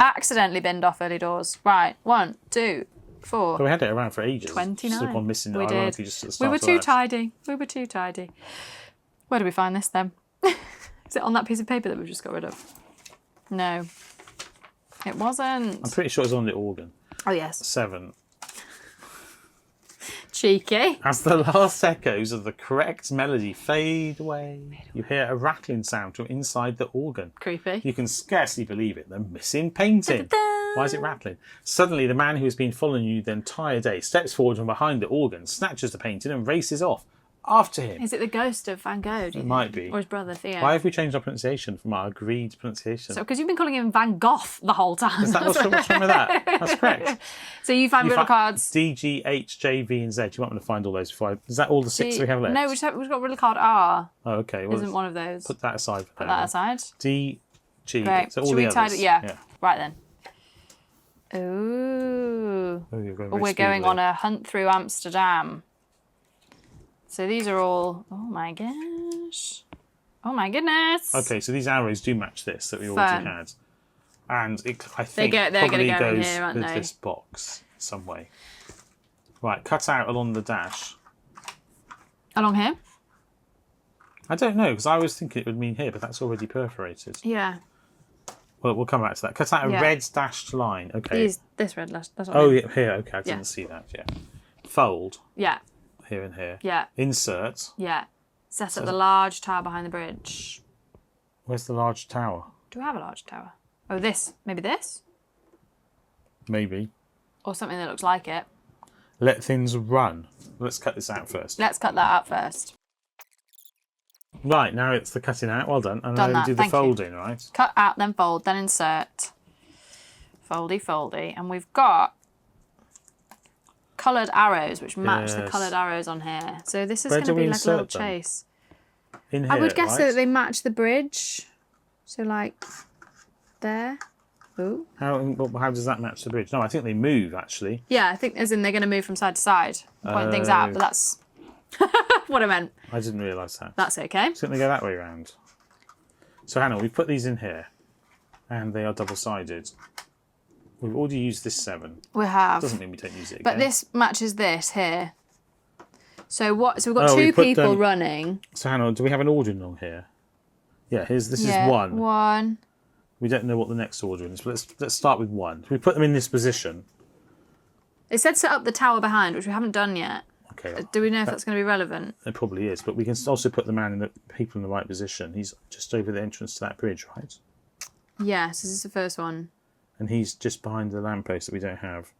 Accidentally binned off early doors. Right, 1, 2, 4. But we had it around for ages. 29. Still gone missing. We did. Just at the We start were of too that. tidy. We were too tidy. Where do we find this then? Is it on that piece of paper that we've just got rid of? No. It wasn't. I'm pretty sure it's on the organ. Oh, yes. 7. Cheeky. As the last echoes of the correct melody fade away, you hear a rattling sound from inside the organ. Creepy. You can scarcely believe it. The missing painting. Da-da-da. Why is it rattling? Suddenly, the man who has been following you the entire day steps forward from behind the organ, snatches the painting, and races off. After him. Is it the ghost of Van Gogh? Do you It might think? be. Or his brother Theo? Why have we changed our pronunciation from our agreed pronunciation? So, because you've been calling him Van Gogh the whole time. Is that what's wrong with that? That's correct. So you find riddle cards. D, G, H, J, V, and Z. You want me to find all those before Is that all the 6 we have left? No, we've got riddle card R. Oh, okay. Well, Isn't one of those. put that aside for Put now. that aside. D, G. Great. So all Should the we tidy others. it? Yeah. Right then. Ooh. Oh, you're going We're going on a hunt through Amsterdam. So these are all... Oh my gosh. Oh my goodness. Okay, so these arrows do match this that we already Fun. had. And I think they're probably gonna go in goes here, aren't with they? this box some way. Right, cut out along the dash. Along here? I don't know, because I was thinking it would mean here, but that's already perforated. Yeah. Well, we'll come back to that. Cut out a Yeah. red dashed line. Okay. This red lash. That's what Oh, I mean. yeah, here. Okay, I didn't Yeah. see that. Yeah. Fold Yeah. here and here. Yeah. Insert. Yeah. Set up the large tower behind the bridge. Where's the large tower? Do we have a large tower? Oh, this. Maybe this? Maybe. Or something that looks like it. Let things run. Let's cut this out first. Let's cut that out first. Right, now it's the cutting out. Well done. And Done now we that, do the thank you. folding, right? Cut out, then fold, then insert. Foldy, foldy. And we've got coloured arrows, which match the Yes. coloured arrows on here. So this is Where going do to we be like a little insert them? chase. In here, I would guess right? so that they match the bridge. So like there. Ooh. How does that match the bridge? No, I think they move, actually. Yeah, I think as in they're going to move from side to side. Point things out, but that's what I meant. I didn't realise that. That's okay. I think they go that way around. So Hannah, we've put these in here, and they are double-sided. We've already used this 7. We have. Doesn't mean we don't use it again. But this matches this here. So what? So we've got Oh, we two put people them- running. So Hannah, do we have an ordering on here? Yeah, this is 1. One. We don't know what the next ordering is, but let's start with 1. We put them in this position. It said set up the tower behind, which we haven't done yet. Okay. Do we know if that's going to be relevant? It probably is, but we can also put the man in the people in the right position. He's just over the entrance to that bridge, right? Yes, this is the first one. And he's just behind the lamppost that we don't have.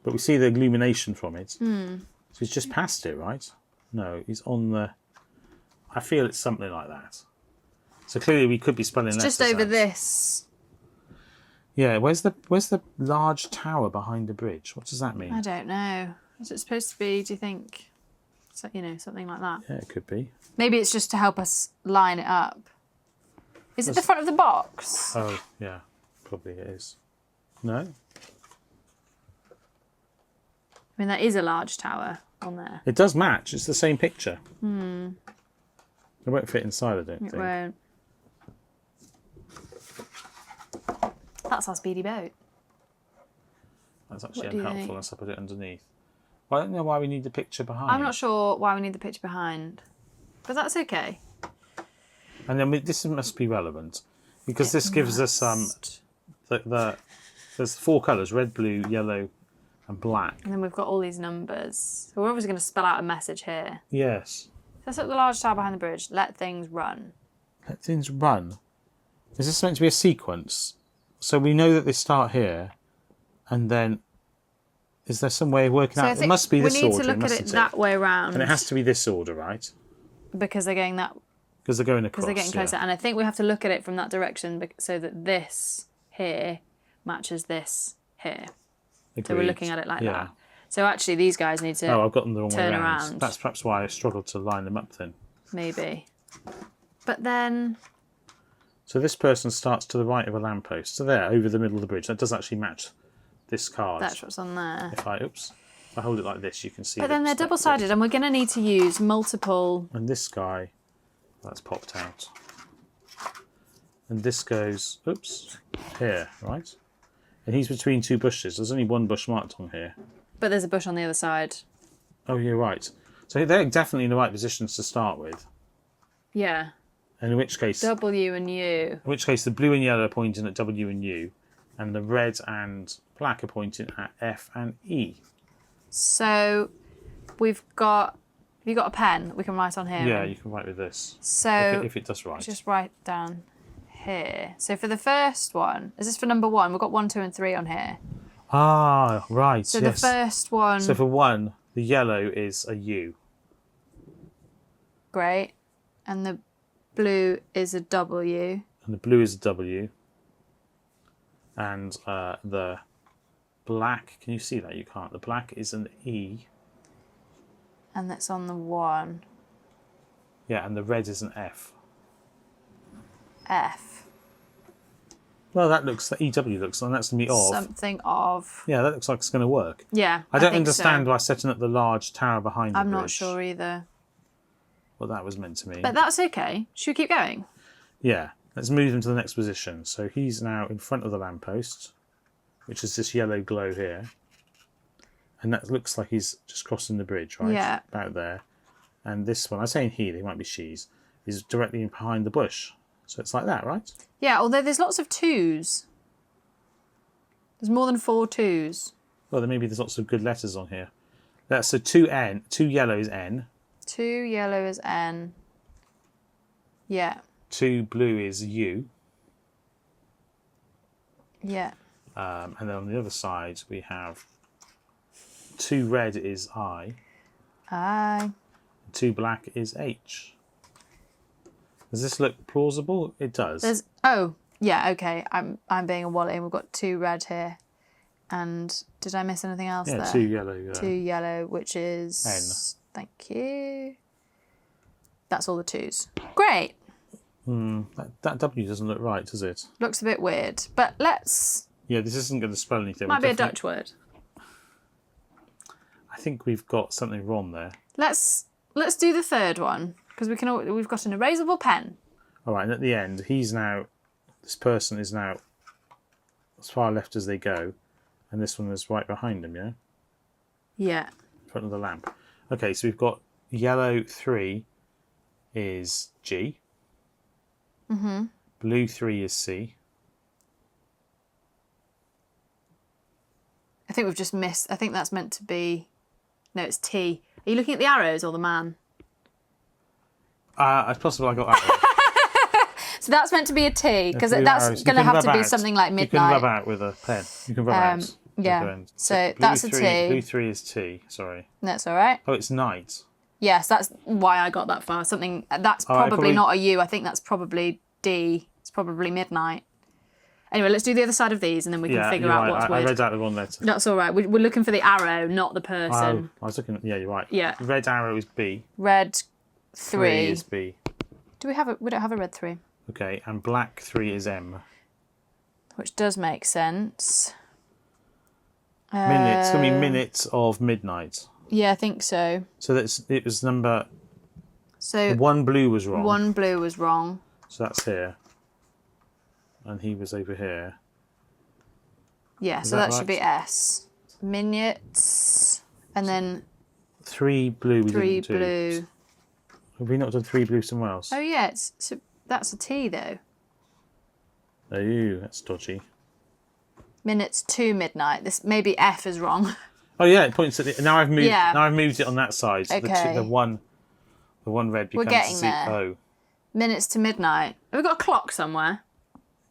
But we see the illumination from it. So he's just past it, right? No, he's on the... I feel it's something like that. So clearly we could be spelling letters Just over out. this. Yeah, where's the large tower behind the bridge? What does that mean? I don't know. Is it supposed to be, do you think, so, something like that? Yeah, it could be. Maybe it's just to help us line it up. Is it the front of the box? Oh, yeah, probably it is. No? I mean, that is a large tower on there. It does match. It's the same picture. It won't fit inside, I don't It think. won't. That's our speedy boat. That's actually What do you unhelpful think? unless I put it underneath. Well, I don't know why we need the picture behind. I'm not sure why we need the picture behind, but that's okay. And then this must be relevant because this gives us there's 4 colours: red, blue, yellow, and black. And then we've got all these numbers. So we're obviously going to spell out a message here. Yes. Set up the large tower behind the bridge. Let things run. Let things run. Is this meant to be a sequence? So we know that they start here, and then is there some way of working So I out? It think must be this we need order, to look at it mustn't that way round. And it has to be this order, right? because they're going that Because they're going across. because they're getting closer. Yeah. And I think we have to look at it from that direction so that this here matches this here. So we're Agreed. looking at it like Yeah. that. So actually, these guys need to Oh, I've got them the wrong way turn around. around. That's perhaps why I struggled to line them up then. maybe. But then So this person starts to the right of a lamppost. So there, over the middle of the bridge. That does actually match this card. that's what's on there. If I hold it like this, you can see. But then they're double-sided, and we're going to need to use multiple. And this guy, that's popped out. And this goes, here, right? And he's between two bushes. There's only one bush marked on here. But there's a bush on the other side. Oh, you're right. So they're definitely in the right positions to start with. Yeah. And in which case... W and U. In which case the blue and yellow are pointing at W and U. And the red and black are pointing at F and E. So we've got... Have you got a pen we can write on here? Yeah, you can write with this. So... If it does write. Just write down here. So for the first one... Is this for number 1? We've got 1, 2 and 3 on here. Ah, right, So yes. the first one... So for 1, the yellow is a U. Great. And the blue is a W. And the blue is a W. And the black, can you see that? You can't. The black is an E. And that's on the 1. Yeah, and the red is an F. F. Well, that looks, the EW looks, and that's going to be of. Something of. Yeah, that looks like it's going to work. Yeah, I don't think understand so. why setting up the large tower behind the I'm bridge. not sure either. What that was meant to mean. But that's okay. Should we keep going? Yeah, let's move him to the next position. So he's now in front of the lamppost, which is this yellow glow here. And that looks like he's just crossing the bridge, right? Yeah. About there. And this one, I'm saying he, they might be she's, is directly behind the bush. So it's like that, right? Yeah, although there's lots of 2s. There's more than 4 2s. Well, then maybe there's lots of good letters on here. That's so 2N, 2 yellow is N. 2 yellow is N. Yeah. 2 blue is U. Yeah. And then on the other side, we have 2 red is I. I. 2 black is H. Does this look plausible? It does. There's oh yeah okay. I'm being a wally. We've got 2 red here, and did I miss anything else there? 2 yellow. 2 yellow, which is N. Thank you. That's all the 2s. Great. That W doesn't look right, does it? Looks a bit weird, but let's. Yeah, this isn't going to spell anything. Might be a Dutch word. I think we've got something wrong there. Let's do the third one because we've got an erasable pen. All right, and at the end, this person is now as far left as they go, and this one is right behind him, yeah? Yeah. In front of the lamp. Okay, so we've got yellow 3 is G. Mm-hmm. Blue 3 is C. I think we've just missed. I think that's meant to be. No, it's T. Are you looking at the arrows or the man? It's possible I got that one. So that's meant to be a T because Blue that's arrows. going to You can have to rub be out. something like You can midnight. rub out with a pen. You can rub out. Yeah. At the end. So Blue that's a 3, T. Blue 3 is T. Sorry. That's all right. Oh, it's night. Yes, that's why I got that far. Something that's probably not a U. I think that's probably D. It's probably midnight. Anyway, let's do the other side of these and then we can figure out what's I weird. read out the wrong letter. That's all right. We're looking for the arrow, not the person. Oh, I was looking. Yeah, you're right. Yeah. Red arrow is B. Red 3. Is B. Do we don't have a red 3. Okay, and black 3 is M. Which does make sense. Minutes. It's going to be minutes of midnight. Yeah, I think so. So it was number. So 1 blue was wrong. 1 blue was wrong. So that's here. And he was over here. Yeah, so that should be S. Minutes. And then 3 blue we 3 didn't do. blue. Have we not done 3 blue somewhere else? Oh yeah, that's a T though. Oh, that's dodgy. Minutes to midnight. This maybe F is wrong. Oh yeah, it points at the. Now I've moved. Yeah. Now I've moved it on that side. So Okay. the one red becomes getting the there. O. Minutes to midnight. Have we got a clock somewhere?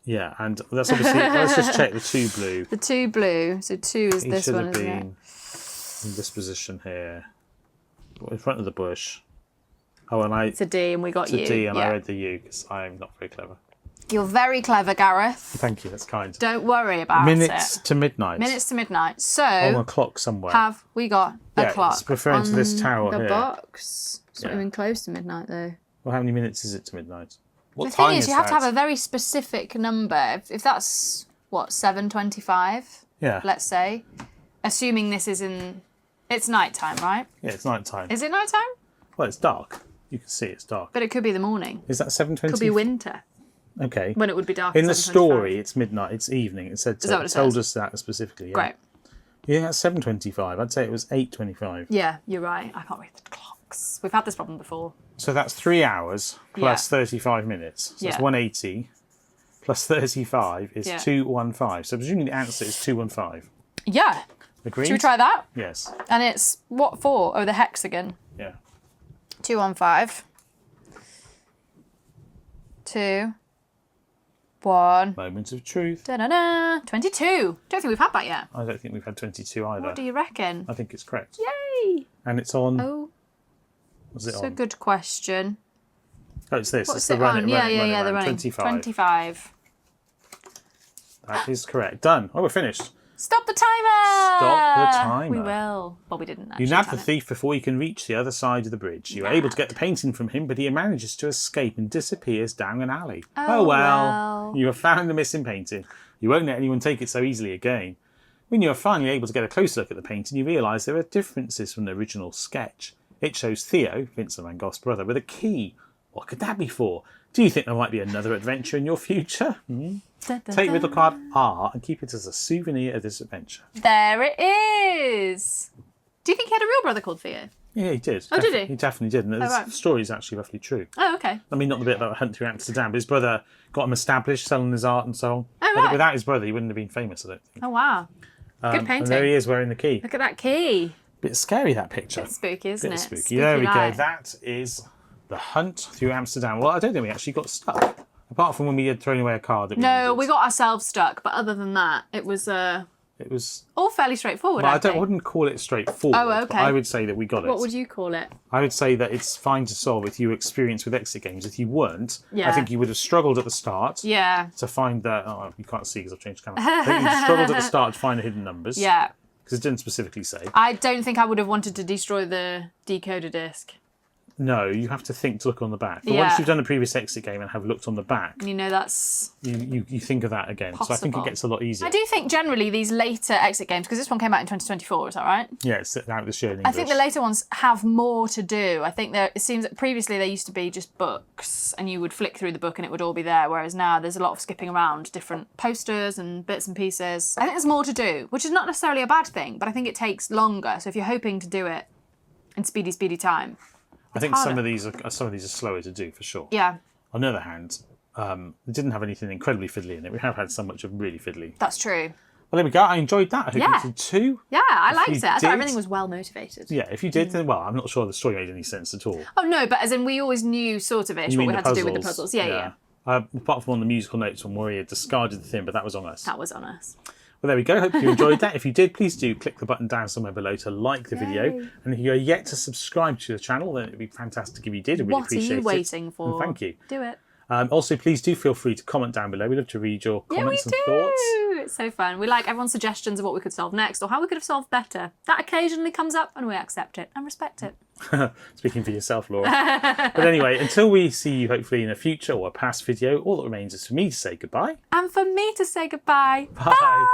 Yeah, and that's obviously. Let's just check the 2 blue. The 2 blue. So 2 is He this should one, have isn't been it? in this position here, in front of the bush. Oh, and It's a D and we got it's a U. D, and Yeah. I read the U because I'm not very clever. You're very clever, Gareth. Thank you, that's kind. Don't worry about Minutes it. to midnight. Minutes to midnight. on So a clock somewhere. have we got a Yeah, clock? it's referring to this on tower the here. box. It's not Yeah. even close to midnight though. Well, how many minutes is it to midnight? What The time thing is, you have to that? have a very specific number. If that's what 7:25, Yeah. let's say, assuming this is in, it's nighttime, right? Yeah, it's night time. Is it nighttime? Well, it's dark. You can see it's dark. But it could be the morning. Is that 7:20? Could be winter. Okay. When it would be dark. In at the 7:25. story, it's midnight. It's evening. It said Is that what it told says? us that specifically. Yeah. Great. Yeah, it's 7:25. I'd say it was 8:25. Yeah, you're right. I can't read the clocks. We've had this problem before. So that's 3 hours plus 35 minutes. So it's Yeah. 180 plus 35 is 215. So presumably the answer is 215. Yeah. Agreed? Should we try that? Yes. And it's what for? Oh, the hexagon. Yeah. 215. 2, 1. Moment of truth. Da-da-da. 22. Don't think we've had that yet. I don't think we've had 22 either. What do you reckon? I think it's correct. Yay! And it's on. Oh, What's it it's on? a good question. Oh, it's this. What's it's the it run on? it, Yeah, run it, yeah, run it, yeah, the run it. running. 25. 25. That is correct. Done. Oh, we're finished. Stop the timer! Stop the timer. We will. Well, we didn't actually. You nab the time it. thief before he can reach the other side of the bridge. You are able to get the painting from him, but he manages to escape and disappears down an alley. Oh, well. You have found the missing painting. You won't let anyone take it so easily again. When you are finally able to get a close look at the painting, you realise there are differences from the original sketch. It shows Theo, Vincent van Gogh's brother, with a key. What could that be for? Do you think there might be another adventure in your future? Take riddle card R and keep it as a souvenir of this adventure. There it is. Do you think he had a real brother called Theo? Yeah, he did. Oh, did he? He definitely did. And the right. story is actually roughly true. Oh, okay. I mean, not the bit about Hunt Through Amsterdam, but his brother got him established, selling his art and so on. Oh, But right. without his brother, he wouldn't have been famous, I don't think. Oh, wow. Good And painting. there he is wearing the key. Look at that key. Bit scary, that picture. Bit spooky, isn't Bit it? spooky. Spooky There we go. light. That is the Hunt Through Amsterdam. Well, I don't think we actually got stuck. Apart from when we had thrown away a card that we No, needed. we got ourselves stuck, but other than that, it was It was... all fairly straightforward. Well, I wouldn't call it straightforward. Oh, but okay. I would say that we got it. What would you call it? I would say that it's fine to solve if you were experienced with exit games. If you weren't, Yeah. I think you would have struggled at the start Yeah. to find that... Oh, you can't see because I've changed camera. I think you struggled at the start to find the hidden numbers. Yeah. Because it didn't specifically say. I don't think I would have wanted to destroy the decoder disc. No, you have to think to look on the back. But Yeah. once you've done the previous exit game and have looked on the back, You know, that's... you think of that again. So I think it Possible. gets a lot easier. I do think generally these later exit games, because this one came out in 2024, is that right? Yeah, it's out this year in English. I think the later ones have more to do. I think it seems that previously they used to be just books and you would flick through the book and it would all be there, whereas now there's a lot of skipping around different posters and bits and pieces. I think there's more to do, which is not necessarily a bad thing, but I think it takes longer. So if you're hoping to do it in speedy time. I think harder. some of these are slower to do for sure. Yeah, On the other hand, it didn't have anything incredibly fiddly in it. We have had some which are really fiddly. that's true. Well, there we go. I enjoyed that. I hope Yeah. you did too. Yeah, I If liked you it. I did- thought everything was well motivated. Yeah, if you did, then well, I'm not sure the story made any sense at all. Oh no, but as in we always knew sort of ish You what mean we the had to do with the puzzles. Yeah. Apart from on the musical notes when Maria discarded the thing, but that was on us. That was on us. Well, there we go. Hope you enjoyed that. If you did, please do click the button down somewhere below to like the video. And if you're yet to subscribe to the channel, then it'd be fantastic if you did. I'd really What are appreciate you it. waiting for? And thank you. Do it. Also, please do feel free to comment down below. We'd love to read your comments and thoughts. It's so fun. We like everyone's suggestions of what we could solve next or how we could have solved better. That occasionally comes up and we accept it and respect it. Speaking for yourself, Laura. But anyway, until we see you hopefully in a future or a past video, all that remains is for me to say goodbye. And for me to say goodbye. Bye.